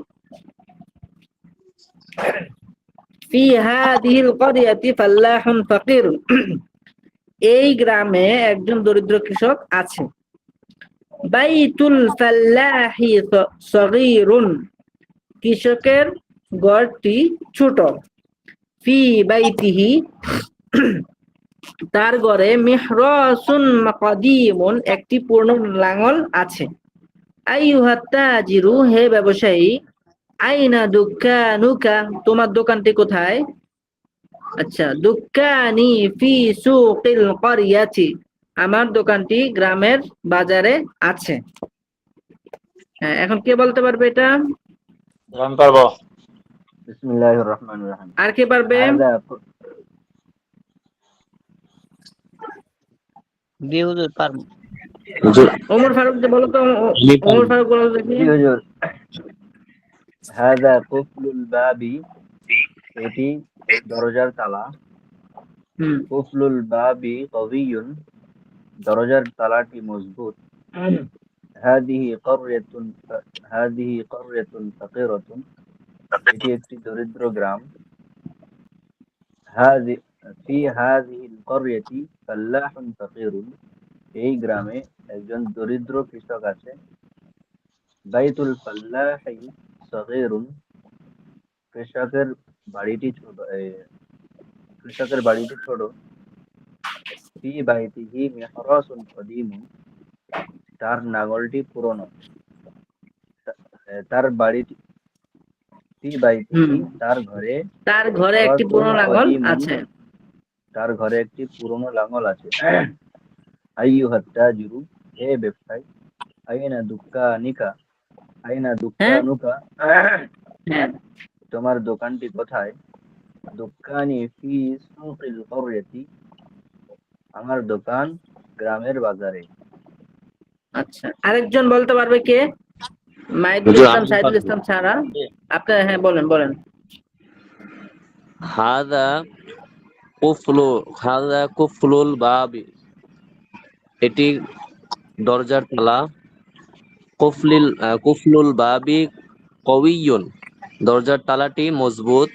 ফি হাযিহিল ক্বরিয়াতি ফাল্লাহুন ফাকীরুন, এই গ্রামে একজন দরিদ্র কৃষক আছে। বাইতুল ফাল্লাহি সগীরুন, কৃষকের ঘরটি ছোট। ফি বাইতিহি, তার ঘরে মিহরাসুন কাদীমুন, একটি পুরনো লাঙল আছে। আইয়ুহাত তাজিরু, হে ব্যবসায়ী। আইনা দুক্কানুকা, তোমার দোকানটি কোথায়? আচ্ছা, দুক্কানি ফি সুকিল ক্বরিয়াতি, আমার দোকানটি গ্রামের বাজারে আছে। হ্যাঁ, এখন কে বলতে পারবে এটা? আমি পারবো। বিসমিল্লাহির রহমানির রহিম। আর কে পারবে? জি হুজুর, পারবো। হুজুর, ওমর ফারুক, বলো তো। ওমর ফারুক বলো দেখি। জি হুজুর। হাযা কুফলুল বাবি, এটি দরজার তালা। হুম কুফলুল বাবি কওয়িয়ুন, দরজার তালাটি মজবুত। হাযিহি ক্বরিয়াতুন ফাকীরাতুন, এটি একটি দরিদ্র গ্রাম। ফি হাযিহিল ক্বরিয়াতি ফাল্লাহুন ফাকীরুন, এই গ্রামে একজন দরিদ্র কৃষক আছে। বাইতুল ফাল্লাহি সগীরুন, কৃষকের বাড়িটি ছোট। ফি বাইতিহি মিহরাসুন কদীমুন, তার নাঙলটি পুরনো। তার বাড়িটি ফি বাইতিহি, তার ঘরে তার ঘরে একটি মিহরাসুন পুরনো লাঙল কদীমুন, আছে। তার ঘরে একটি পুরনো লাঙল আছে। আইয়ুহাত তাজিরু, হে ব্যবসায়ী। আইনা দুক্কানিকা, আইনা হ্যাঁ দুক্কানুকা, হ্যাঁ, তোমার দোকানটি কোথায়? দোকানি ফি সুকিল ক্বরিয়াতি, আমার দোকান গ্রামের বাজারে। আচ্ছা, আরেকজন বলতে পারবে কে? মাইদুল হুজুর, ইসলাম, আমি সাইদুল পারবো। ইসলাম ছাড়া। আপনার, হ্যাঁ বলেন বলেন। হাদা কুফলু হাযা কুফলুল বাবি, এটি দরজার তালা। কুফলুল বাবি কওয়িয়ুন, দরজার তালাটি মজবুত।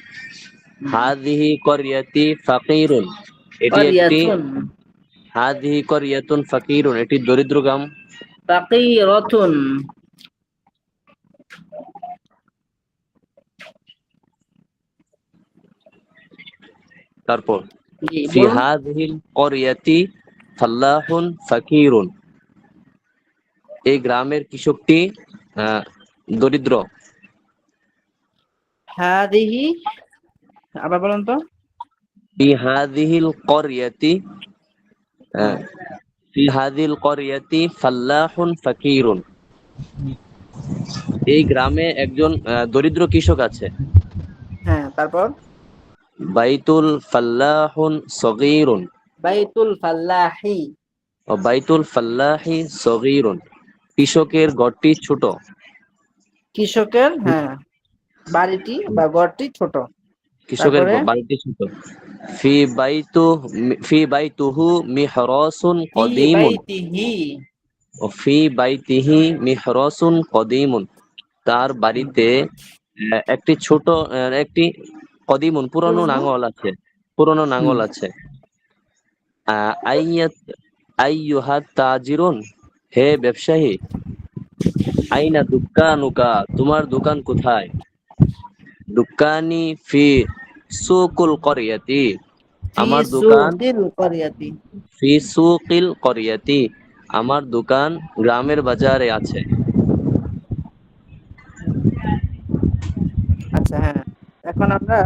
হাযিহি করিয়াতি ফাকিরুন, এটি একটি করিয়াতুন হাযিহি করিয়াতুন ফাকিরুন, এটি দরিদ্র গ্রাম। ফাকিরাতুন তারপর জি ফি বলুন। হাযিহিল করিয়াতি ফাল্লাহুন ফাকিরুন, এই গ্রামের কৃষকটি দরিদ্র। হাদিহি, আবার বলুন তো। ফি হাযিহিল করিয়াতি হ্যাঁ ফি হাযিল করিয়াতি ফাল্লাহুন ফাকিরুন, এই গ্রামে একজন দরিদ্র কৃষক আছে। হ্যাঁ তারপর বাইতুল ফাল্লাহুন সগীরুন, বাইতুল ফাল্লাহি, ও বাইতুল ফাল্লাহি সগীরুন, কৃষকের ঘরটি ছোট। কৃষকের হ্যাঁ বাড়িটি বা ঘরটি ছোট। কৃষকের তারপরে বাড়িটি ছোট। ফি বাইতু ফি বাইতুহু মিহরাসুন ফি কদীমুন, বাইতিহি, ও ফি বাইতিহি মিহরাসুন কদীমুন, তার বাড়িতে একটি ছোট একটি কদিমুন পুরনো পুরনো নাঙ্গল আছে, পুরনো নাঙ্গল আছে। আইয়াত আইয়ুহাত তাজিরুন, হে ব্যবসায়ী। আইনা দুক্কানুকা, তোমার দোকান কোথায়? দুক্কানি ফি সুকুল করিয়াতি, ফি আমার দোকান সুকিল করিয়াতি। ফি সুকিল করিয়াতি, আমার দোকান গ্রামের বাজারে আছে। আচ্ছা হ্যাঁ, এখন আমরা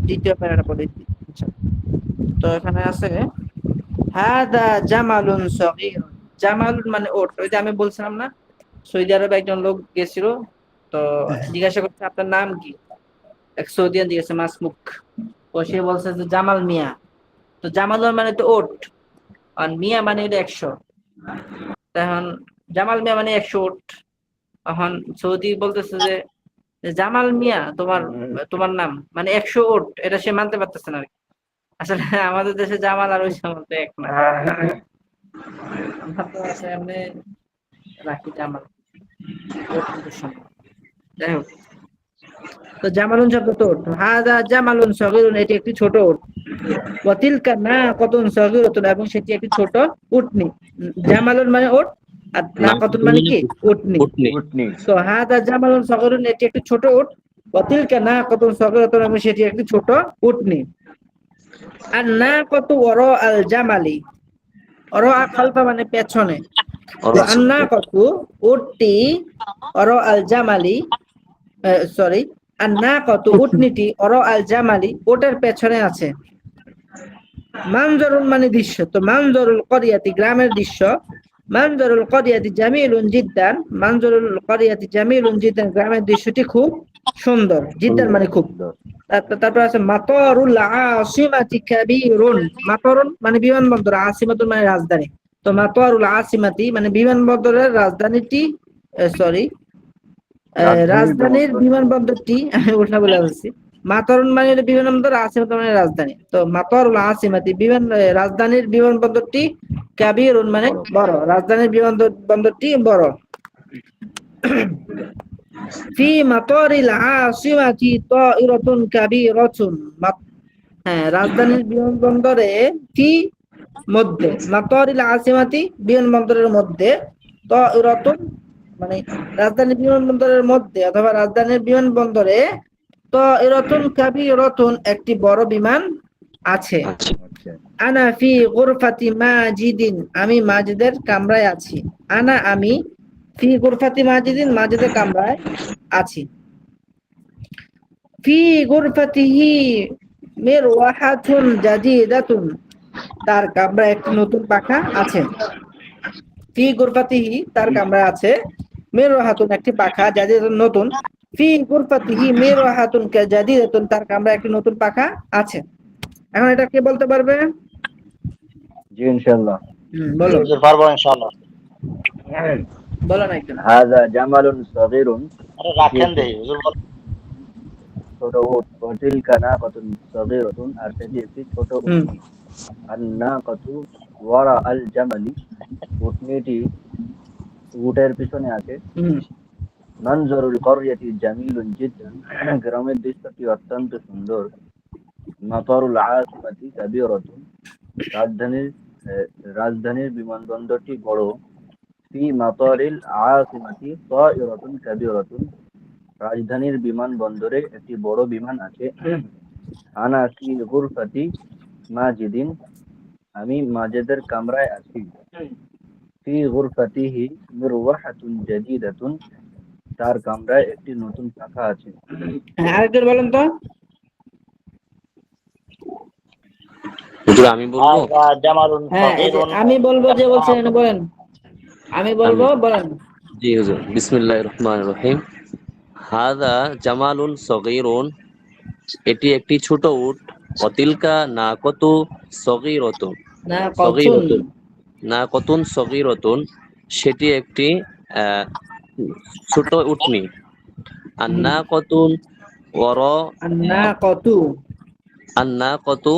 দ্বিতীয় প্যারাটা পড়ি। আচ্ছা, তো এখানে আছে হাদা জামালুন সগীর। জামালুন মানে ওট, ওই যে আমি বলছিলাম না সৌদি আরবে একজন লোক গেছিল, তো জিজ্ঞাসা করছে আপনার নাম কি, এক সৌদিয়ান জিজ্ঞাসা মাসমুক, তো সে বলছে যে জামাল মিয়া। তো জামালুন মানে তো ওট, আর মিয়া মানে হলো 100। তখন জামাল মিয়া মানে 100 ওট। এখন সৌদি বলতেছে যে জামাল মিয়া তোমার তোমার নাম মানে 100 ওট, এটা সে মানতে পারতেছে না আর কি। আসলে আমাদের দেশে জামাল আর ওই জামাল তো এক না, আমরা তো আছে এমনি রাখি জামাল, ওট কিন্তু সমান। যাই হোক, তো জামালুন শব্দ তো ওট। হাদা জামালুন সগীরুন, এটি একটি ছোট ওট। ওয়াতিলকা নাকাতুন সগীরাতুন, এবং সেটি একটি ছোট উটনি। জামালুন মানে ওট, আর নাকাতুন মানে কি উটনি। উটনি। উটনি। তো হাদা জামালুন সগীরুন, এটি একটি ছোট উট। ওয়াতিলকা নাকাতুন সগীরাতুন, এবং সেটি একটি ছোট উটনি। আর নাকাতু ওয়ারা আল জামালি, ওয়ারা খালফা মানে পেছনে। তো আর নাকাতু উটটি, ওয়ারা আল জামালি সরি, আর নাকাতু উটনিটি, ওয়ারা আল জামালি ওটার পেছনে আছে। মানজরুল মানে দৃশ্য, তো মানজরুল করিয়াতি গ্রামের দৃশ্য। মানজরুল করিয়াতি জামিলুন জিদ্দান, মানজরুল করিয়াতি জামিলুন জিদ্দান, গ্রামের দৃশ্যটি খুব সুন্দর। জিদ্দান মানে খুব। তারপর আছে মাতারুল আসিমাতি কাবীরুন, মাতারুন মানে বিমানবন্দর, আসিমাতুন মানে রাজধানী। তো মাতারুল আসিমাতি মানে বিমানবন্দরের রাজধানীটি, সরি রাজধানীর বিমানবন্দরটি, আমি উল্টা বলে বলছি। মাতারুন মানে হলো বিমানবন্দর, আসিমাত মানে রাজধানী। তো মাতারুল আসিমাতি রাজধানীর বিমানবন্দরটি, কাবীরুন মানে বড়, রাজধানীর বিমানবন্দরটি বড়। ফি মাতারিল আসিমাতি তাইরাতুন কাবীরাতুন, হ্যাঁ রাজধানীর বিমানবন্দরে ফি মধ্যে, মাতারিল আসিমাতি বিমানবন্দরের মধ্যে, তাইরাতুন মানে রাজধানীর বিমানবন্দরের মধ্যে অথবা রাজধানীর বিমানবন্দরে, তাইরাতুন কাবীরাতুন একটি বড় বিমান আছে। আনা ফি গুরফাতি মাজিদিন, আমি মাজিদের কামরায় আছি। আনা আমি ফি গুরফাতি মাজিদিন, মাজিদের কামরায় আছি। ফি গুরফাতিহি মিরওয়াহাতুন জাদিদাতুন, তার কামরায় একটি নতুন পাখা আছে। ফি গুরফাতিহি, তার কামরায় আছে, মিরওয়াহাতুন একটি পাখা, জাদিদাতুন নতুন। ফি গুরফাতিহি মিরওয়াহাতুন জাদিদাতুন, তার কামরায় একটি নতুন পাখা আছে। এখন এটা কে বলতে পারবে? জি ইনশাআল্লাহ। বলো হুজুর পারবো ইনশাআল্লাহ। বলো না একজন। হাযা জামালুন সগীরুন, আরে রাখেন দেই হুজুর বল। ছোট উট, ওয়াতিলকা নাকাতুন সাগীরাতুন, আর সেটি একটি ছোট হুম উটনী। আন-নাকাতু ওয়ারা আল জামালি, উটনীটি উটের পিছনে আছে। হুম মানজারুল করিয়াতি জামিলুন জিদ্দান, গ্রামের দৃশ্যটি অত্যন্ত সুন্দর। মাতারুল আসিমাতি কাবীরাতুন, রাজধানীর রাজধানীর বিমানবন্দরটি বড়। ফি মাতারিল আসিমাতি তায়রাতুন কাবীরাতুন, রাজধানীর বিমানবন্দরে একটি বড় বিমান আছে। আনা ফি গুরফাতি মাজিদিন, আমি মাজেদের কামরায় আছি। ফি গুরফাতিহি মিরওয়াহাতুন জাদীদাতুন, তার কামরায় একটি নতুন পাখা আছে। হ্যাঁ, আরেকবার বলেন তো। হুজুর আমি বলবো? হাযা জামালুন হ্যাঁ, এই যে সাগীরুন। আমি বলবো যে বলছেন বলেন, আমি বলবো বলেন। জি হুজুর, বিসমিল্লাহির রহমানির রহিম। হাযা জামালুন সগীরুন, এটি একটি ছোট উট। অতিলকা নাকাতু সগীরাতুন, না কতুন। সগীরাতুন নাকাতুন সগীরাতুন, সেটি একটি আহ, ছোট উটনি। আন-নাকাতুন ওয়ারা না কতু। আন-নাকাতু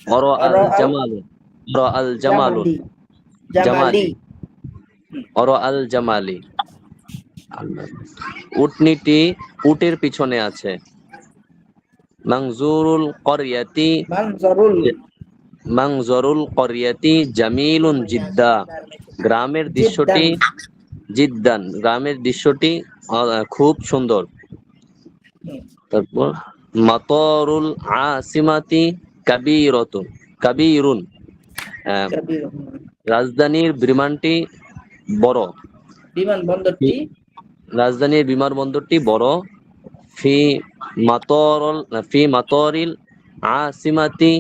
ওয়ারা আল আর জামালু, ওয়ারা আল জামালুন, জামালি, জামালি। জামালি, ওয়ারা আল জামালি, উটনিটি উটের পিছনে আছে। মানজুরুল করিয়াতি মানজারুল। মানজরুল করিয়াতি জামিলুন জিদ্দা, গ্রামের জিদ্দান। দৃশ্যটি জিদ্দান, গ্রামের দৃশ্যটি খুব সুন্দর। তারপর মাতারুল আসিমাতি কাবীরাতুন কাবীরুন, কবির। রাজধানীর বিমানটি বড়। বিমানবন্দরটি রাজধানীর বিমানবন্দরটি বড়। ফি ফি মাতারিল আসিমাতি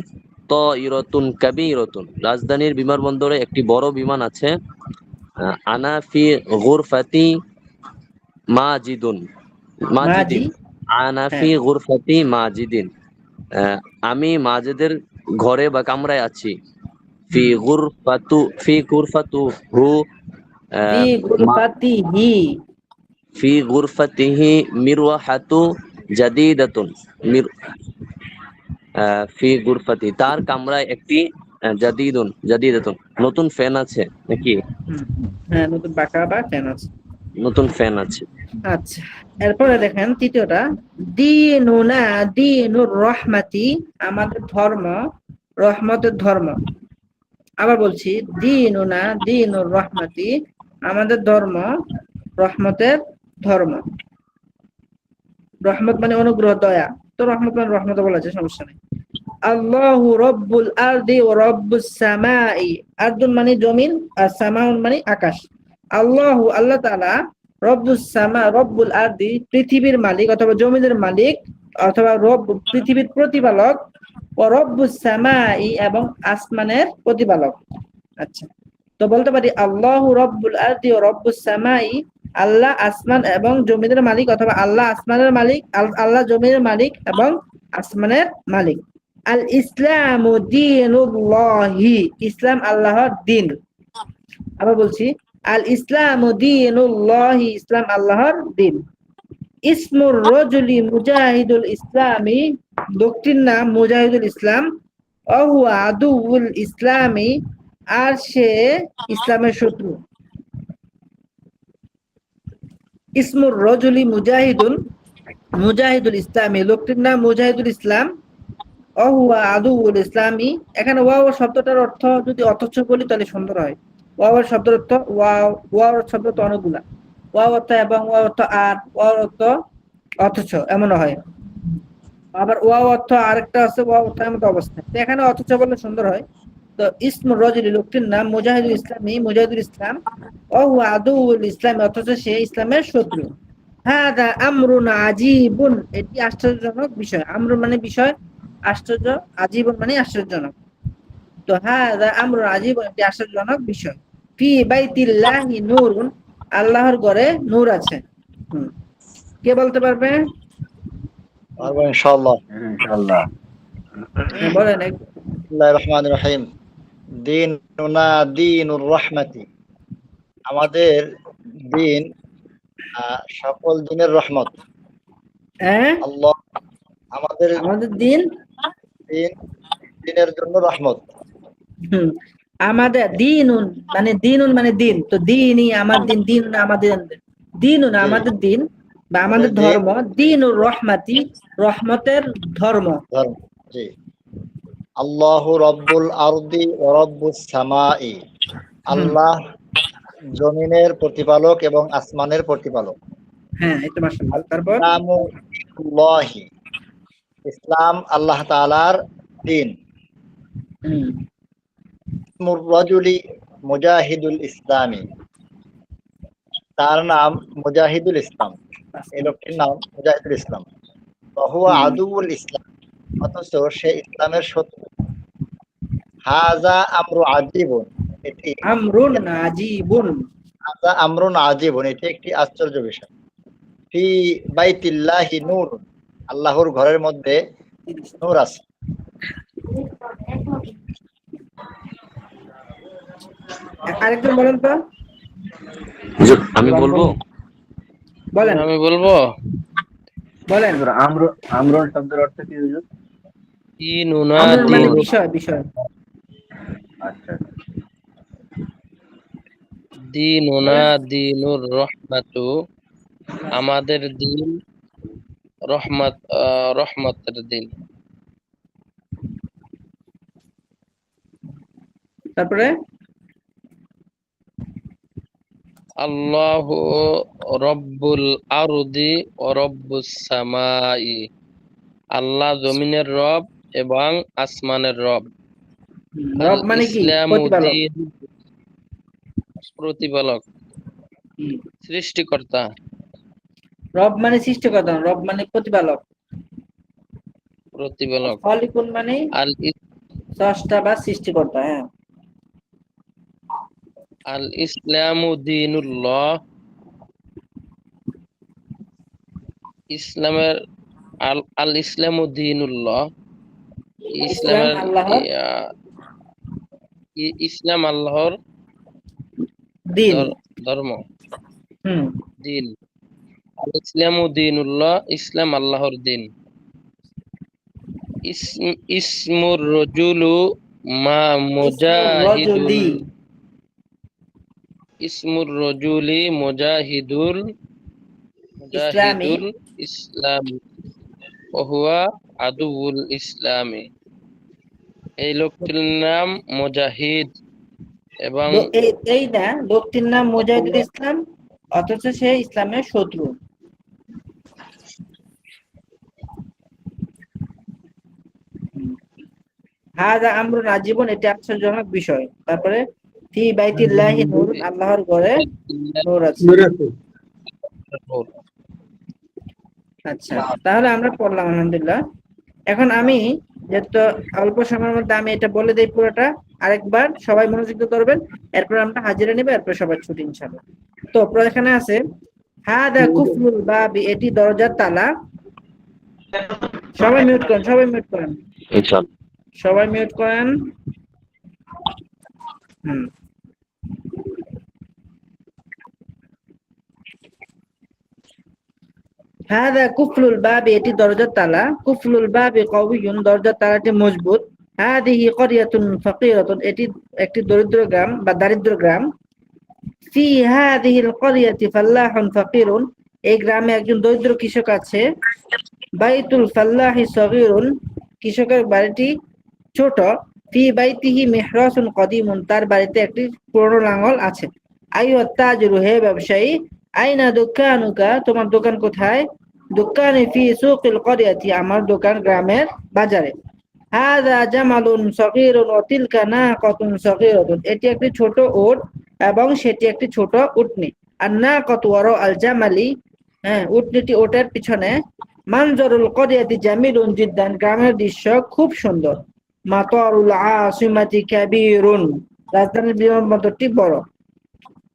তায়রাতুন কাবীরাতুন, রাজধানীর বিমানবন্দরে একটি বড় বিমান আছে। আনা ফি গুরফাতি মাজিদুন মাজি। মাজিদিন আনা ফি হ্যাঁ। গুরফাতি মাজিদিন, আমি মাজেদের ঘরে বা কামরায় আছি। ফি হুম। গুরফাতু হু ফি গুরফাতিহি। ফি গুরফাতিহি মিরওয়াহাতু জাদীদাতুন, মির ফি গুরফাতি, তার কামরায় একটি জাদীদাতুন নতুন ফ্যান আছে নাকি? হুম। হ্যাঁ, নতুন পাখা বা ফ্যান আছে। নতুন ফ্যান আছে। আচ্ছা, এরপরে দেখেন তৃতীয়টা, দীনুনা দীনুর রহমাতি, আমাদের ধর্ম রহমতের ধর্ম। আবার বলছি, দীনুনা দীনুর রহমাতি, আমাদের ধর্ম রহমতের ধর্ম। রহমত মানে অনুগ্রহ, দয়া, তো রহমত মানে রহমত বলা যায়, সমস্যা নেই। আল্লাহু রব্বুল আরদি ওয়া রব্বুস সামাই, আরদুন মানে জমিন, আর সামাউন মানে আকাশ। আল্লাহু আল্লাহ তাআলা, রব্বুস সামা রব্বুল আরদি পৃথিবীর মালিক অথবা জমিনের মালিক, অথবা রব পৃথিবীর প্রতিপালক, ও রব্বুস সামাই এবং আসমানের প্রতিপালক। আচ্ছা, তো বলতে পারি আল্লাহু রব্বুল আরদি ও রব্বুস সামাই, আল্লাহ আসমান এবং জমিনের মালিক, অথবা আল্লাহ আসমানের মালিক, আল্লাহ জমিনের মালিক এবং আসমানের মালিক। আল ইসলামু দীনুল্লাহি, ইসলাম আল্লাহর দিন। আবার বলছি, আল ইসলামু দীনুল্লাহি, ইসলাম আল্লাহর দিন। ইসমুর রজুলি মুজাহিদুল ইসলামি, লোকটির নাম মুজাহিদুল ইসলাম। অহুয়া আদুউল ইসলামি, আর সে ইসলামের শত্রু। ইসমুর রজুলি মুজাহিদুল ইসলামি, লোকটির নাম মুজাহিদুল ইসলাম। অহুয়া আদুউল ইসলামি, এখানে ওয়াও শব্দটার অর্থ যদি অথচ বলি তাহলে সুন্দর হয়। ওয়াও শব্দের অর্থ ওয়াও শব্দ তো অনেকগুলা, ওয়াও অর্থ এবং, ওয়াও অর্থ আর, ওয়াও অর্থ অথচ, এমন হয়। আবার ওয়াও অর্থ আরেকটা আছে, ওয়াও অর্থ এমন অবস্থা, তো এখানে অথচ বললে সুন্দর হয়। তো ইসমুর রজুলি, লোকটির নাম মুজাহিদুল ইসলামি, মুজাহিদুল ইসলাম। অহুয়া আদুউল ইসলাম, অথচ সে ইসলামের শত্রু। হাদা আমরুন আজীবুন, এটি আশ্চর্যজনক বিষয়। আমরুন মানে বিষয়, আশ্চর্য, আজীবন মানে আশ্চর্যজনক। তো হাদা আমরুন আজীবন, এটি আশ্চর্যজনক বিষয়। ফি বাইতিল্লাহি নূরুন, আল্লাহর ঘরে নূর আছে। কে বলতে পারবে? পারবো ইনশাআল্লাহ। ইনশাআল্লাহ। হ্যাঁ, বলেন। বিসমিল্লাহির রহমানির রহিম। দীনুনা দীনুর রহমাতি, আমাদের দিন সকল দিনের রহমত। হ্যাঁ, আল্লাহ আমাদের আমাদের দিন, দিনের জন্য রহমত। হুম, আমাদের দিনুন মানে দিন, তো দিনই আমার দিন, দিন আমাদের দিনুন জি, আমাদের দিন বা আমাদের আমাদের দিন ধর্ম, দিনুর রহমাতি রহমতের ধর্ম। ধর্ম। জি, আল্লাহু রব্বুল আরদি ওয়া রব্বুস সামাই, হুম, আল্লাহ জমিনের প্রতিপালক এবং আসমানের প্রতিপালক। হ্যাঁ, এই তো মাশাআল্লাহ। তারপর ইসলামু দিনুল্লাহি, ইসলাম আল্লাহ তাআলার দিন। হুম, ইসমুর রাজুলি মুজাহিদুল ইসলামী, তার নাম মুজাহিদুল ইসলাম, এই লোকটির নাম মুজাহিদুল ইসলাম। ওহুয়া হুম, আদুউল ইসলাম, অথচ সে ইসলামের শত্রু। হাজা আমরু আজিবুন, এটি আমরুন আজিবুন, হাজা আমরুন আজিবুন, এটি একটি আশ্চর্য বিষয়। ফি বাইতিল্লাহি নূর, আল্লাহর ঘরের মধ্যে নূর আছে। আরেকজন বলেন তো, হুজুর, আমি বলবো। বলেন আমি বলবো, বলেন। হুজুর, আমরুন শব্দের অর্থ কি হুজুর? দিনুনা আমরুন মানে দিনুর, বিষয়, বিষয়। আচ্ছা, দিনুনা দিনুর রহমাতু, আমাদের দিন রহমত, রহমতের দিন। তারপরে আল্লাহু রব্বুল আরদি ও রব্বুস সামাই, আল্লাহ জমিনের রব এবং আসমানের রব। আল রব মানে কি? ইসলামু প্রতিপালক। দিন, প্রতিপালক, হুম, সৃষ্টিকর্তা। রব মানে সৃষ্টিকর্তা, রব মানে প্রতিপালক। প্রতিপালক। খলিকুন মানে আল স্রষ্টা বা সৃষ্টিকর্তা। হ্যাঁ, আল ইসলামু দিনুল্লাহ, ইসলামের আল আল ইসলামু দিনুল্লাহ, ইসলাম ইসলামের আল্লাহর ইসলাম আল্লাহর দিন। ধর্ম, হুম, দিন। আল ইসলামু দিনুল্লাহ, ইসলাম আল্লাহর দিন। ইসমুর রজুলু মা ইসমুর মুজাহিদুল, রজুলি, ইসমুর রজুলি মুজাহিদুল, ইসলামী, মুজাহিদুল ইসলাম ওহুয়া আদুউল ইসলামী, এই লোকটির নাম মুজাহিদ এবং এই না, লোকটির নাম মুজাহিদুল ইসলাম, অথচ সে ইসলামের শত্রু। হাযা আমরুন আজীবন, এটি আশ্চর্যজনক বিষয়। তারপরে ফি বাইতিল্লাহি নূর, আল্লাহর ঘরে নূর আছে। আচ্ছা, তাহলে আমরা পড়লাম আলহামদুলিল্লাহ। এখন আমি যেহেতু অল্প সময়ের মধ্যে আমি এটা বলে দেই পুরোটা আরেকবার, সবাই মনোযোগ দিয়ে ধরবেন, এরপর আমরা হাজিরা নেব, এরপর সবাই ছুটি ইনশাআল্লাহ। তো এখানে আছে হাদা কুফরুল বাবি, এটি দরজার তালা। সবাই মিউট করেন, সবাই মিউট করেন, ইনশাআল্লাহ। সবাই মিউট করেন। হুম, হাদা কুফলুল বাবি, এটি দরজার তালা। কুফলুল বাবি কওয়িয়ুন, দরজার তালাটি মজবুত। হাদিহি ক্বরিয়াতুন ফাকিরাতুন, এটি একটি দরিদ্র গ্রাম বা দারিদ্র গ্রাম। ফি হাদিহিল ক্বরিয়াতি ফাল্লাহুন ফাকিরুন, এই গ্রামে একজন দরিদ্র কৃষক আছে। বাইতুল ফাল্লাহি সগীরুন, কৃষকের বাড়িটি ছোট। ফি বাইতিহি মিহরাসুন কদিমুন, তার বাড়িতে একটি পুরনো লাঙ্গল আছে। আইয়ুহাত তাজিরু, হে ব্যবসায়ী। আইনা দুকানুকা, তোমার দোকান কোথায়? দোকানে ফি সুকিল ক্বরিয়াতি, আমার দোকান গ্রামের বাজারে। হাযা জামালুন সগীরুন ওয়া তিলকা নাকাতুন সগীরাতুন, এটি একটি ছোট উট এবং সেটি একটি ছোট উটনি। আর নাকাতু ওয়ারা আল জামালি, হ্যাঁ, উটনিটি ওটের পিছনে। মানজারুল ক্বরিয়াতি জামিলুন জিদ্দান, গ্রামের দৃশ্য খুব সুন্দর। মাতারুল আসিমাতি কাবীরুন, রাজধানীর বিমানবন্দরটি বড়।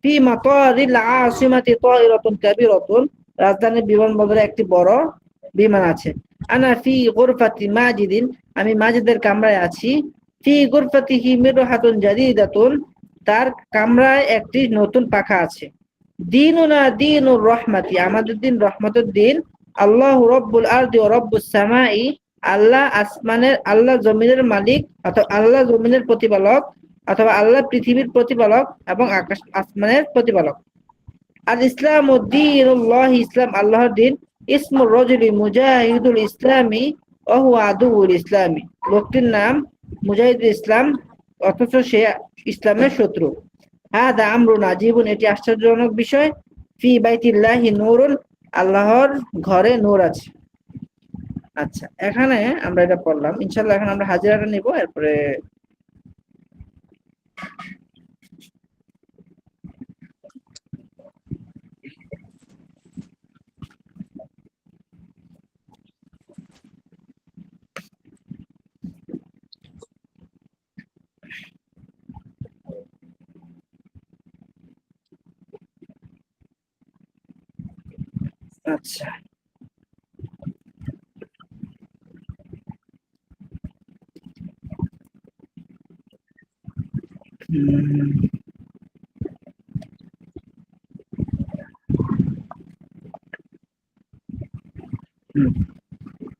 ফি মাতারিল আসিমাতি তায়রাতুন কাবীরাতুন, রাজধানীর বিমানবন্দরে একটি বড় বিমান আছে। আনা ফি গুরফাতি মাজিদিন, আমি মাজিদের কামরায় আছি। ফি গুরফাতিহি মিরহাতুন জাদিদাতুন, তার কামরায় একটি নতুন পাখা আছে। দিনুনা দিনুর রহমাতি, আমাদের দিন রহমতের দিন। আল্লাহু রাব্বুল আরদি ওয়া রাব্বুস সামাই, আল্লাহ জমিনের মালিক অথবা আল্লাহ জমিনের প্রতিপালক, অথবা আল্লাহ পৃথিবীর প্রতিপালক এবং আকাশ আসমানের প্রতিপালক। আর ইসলাম দ্বীনুল্লাহ, ইসলাম আল্লাহর দিন। ইসমুর রাজুলি মুজাহিদুল ইসলামি ওয়া হুয়া আদুউল ইসলামি, লোকটির নাম মুজাহিদুল ইসলাম অথচ সে ইসলামের শত্রু। হাদা আমরুন আজীবুন, এটি আশ্চর্যজনক বিষয়। ফি বাইতিল্লাহি নূরুন, আল্লাহর ঘরে নূর আছে। আচ্ছা, এখানে আমরা এটা পড়লাম। ইনশাআল্লাহ এখন আমরা হাজিরাটা নিব, এরপরে আচ্ছা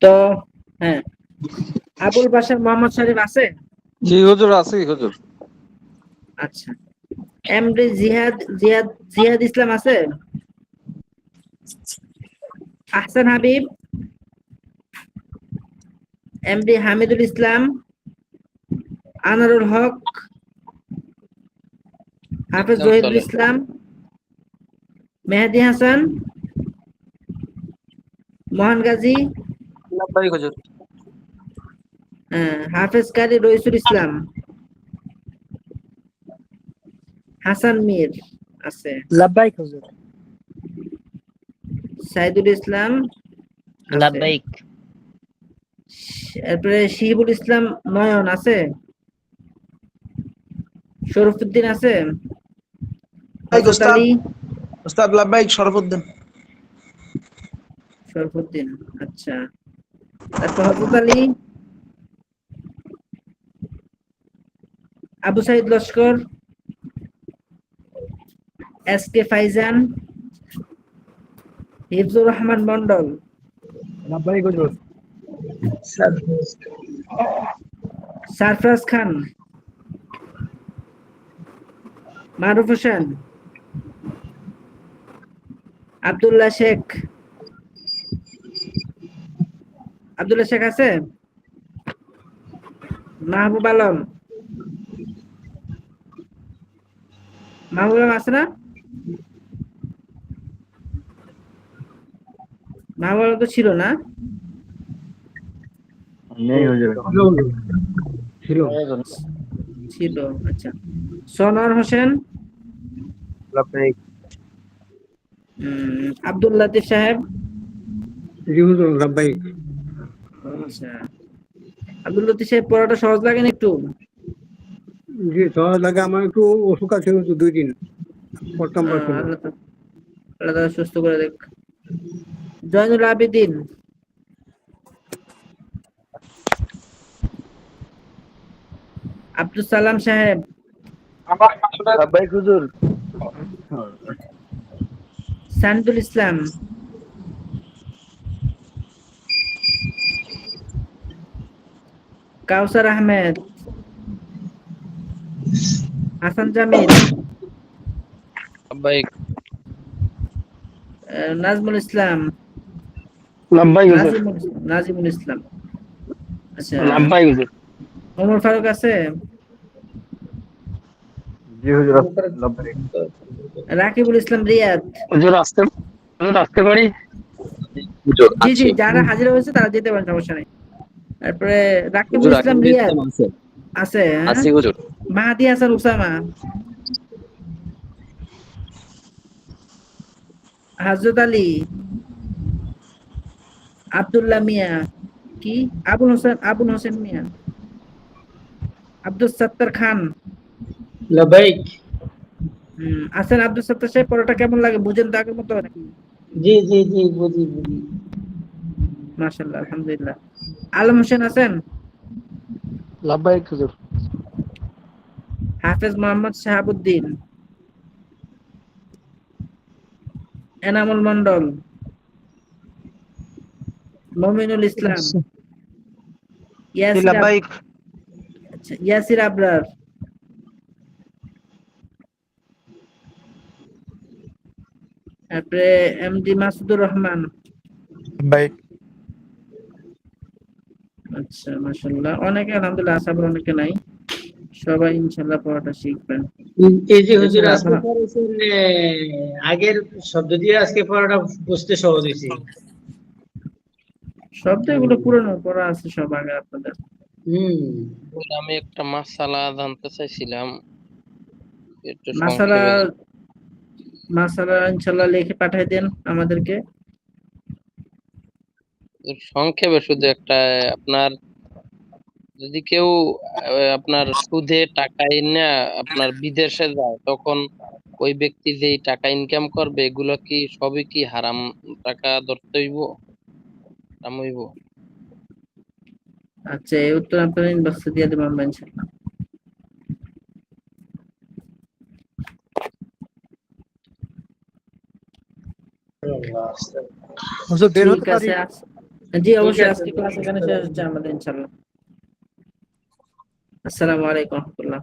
তো হ্যাঁ, আবুল বাশার মোহাম্মদ শরীফ আছে? জি হুজুর, আছি হুজুর। আচ্ছা, এমডি জিহাদ জিহাদ জিহাদ ইসলাম আছে? আহসান হাবিব, এমডি হামিদুল ইসলাম, আনারুল হক, হাফেজ জহিদুল ইসলাম, মেহেদি হাসান, মোহন গাজী, লাব্বাইক হুজুর। হাফেজ কারি রইসুল ইসলাম, হাসান মীর আছে, লাব্বাইক হুজুর। সাইদুল ইসলাম আছে। লাব্বাইক। এরপরে শিহিবুল ইসলাম নয়ন আছে, শরফুদ্দিন আছে, হযরত আলী, উস্তাদ লাব্বাইক শরফুদ্দিন। শরফুদ্দিন, আচ্ছা। তারপর হযরত আলী, আবু সাইদ লস্কর, এস কে ফাইজান, হিফজুর রহমান মন্ডল, লাব্বাইক হুজুর। সারফরাজ খান, মারুফ হোসেন, আব্দুল্লাহ শেখ। আব্দুল্লাহ শেখ আছে? মাহবুব আলম, মাহবুব আলম আছে না? মাহবুব আলম তো ছিল না? নেই হুজুর। ছিল। ছিল, আচ্ছা। সোনার হোসেন, লাব্বাইক। আব্দুল লতিফ সাহেব, জি হুজুর, লাব্বাইক। আচ্ছা। আব্দুল লতিফ সাহেব পড়াটা সহজ লাগে না একটু? জি, সহজ লাগে। আমার একটু অসুখ আছে হুজুর, 2 দিন পড়তাম পারছি না। আল্লাহ তাআলা সুস্থ করে দেখ। জয়নুল আবেদিন, আব্দুল সালাম সাহেব, লাব্বাইক হুজুর। সানদুল ইসলাম, কাউসার আহমেদ, হাসান জামিল, লাব্বাইক। নাজমুল ইসলাম, লাব্বাইক হুজুর। নাজিমুল ইসলাম, আচ্ছা। লাব্বাইক হুজুর। ওমর ফারুক আছে? জি হুজুর, লাব্বাইক। রাকিবুল ইসলাম রিয়াদ। হুজুর আসতে পারি? জি জি, যারা হাজির হয়েছে তারা যেতে পারেন, সমস্যা নেই। তারপরে রাকিবুল হুজুর ইসলাম রাকিবুল রিয়াদ ইসলাম আছে? আছে? আছে হুজুর। মাহাদি হাসান উসামা, হযরত আলী, আব্দুল্লাহ মিয়া, কি আবুল হোসেন মিয়া, আব্দুল সত্তার খান। লাবাইক। আছেন আব্দুল সত্তার সাহেব? পড়াটা কেমন লাগে, বুঝেন তো আগের মতো নাকি? জি জি জি, বুঝি বুঝি। মাশাআল্লাহ, আলহামদুলিল্লাহ। আলম হোসেন আছেন? লাব্বাইক হুজুর। হাফেজ মোহাম্মদ শাহাবুদ্দিন, এনামুল মন্ডল, মমিনুল ইসলাম, জি ইয়াসির লাব্বাইক। আচ্ছা, ইয়াসির আবরার, তারপরে এমডি মাসুদুর রহমান। লাব্বাইক। আচ্ছা, মাশাআল্লাহ, অনেকে আলহামদুলিল্লাহ আছে, আবার অনেকে নাই। সবাই ইনশাআল্লাহ পড়াটা শিখবেন। এই যে হুজুর এছাড়া আজকে পড়েছেন, আগের শব্দ দিয়ে আজকে পড়াটা বুঝতে সহজ হয়েছে। শব্দ এগুলো পুরনো পড়া আছে সব আগে আপনাদের। আমি একটা মাসালা জানতে চাইছিলাম, একটু মাসালা সংক্ষেপে। মাসালা ইনশাআল্লাহ লিখে পাঠিয়ে দেন আমাদেরকে। সংক্ষেপে শুধু একটা, আপনার যদি কেউ আপনার সুদে টাকা এনে আপনার বিদেশে যায়, তখন ওই ব্যক্তি যেই টাকা ইনকাম করবে, এগুলো কি সবই কি হারাম টাকা ধরতে হইব, হারাম হইব? আচ্ছা, এই উত্তর আপনারা ইনবক্সে দিয়ে দেবো আমরা ইনশাআল্লাহ। হুজুর বের হতে ঠিক পারি? আছে, জি অবশ্যই, আজকে ক্লাস এখানে শেষ হচ্ছে আমাদের ইনশাআল্লাহ। আসসালামু আলাইকুম ওয়া রাহমাতুল্লাহ।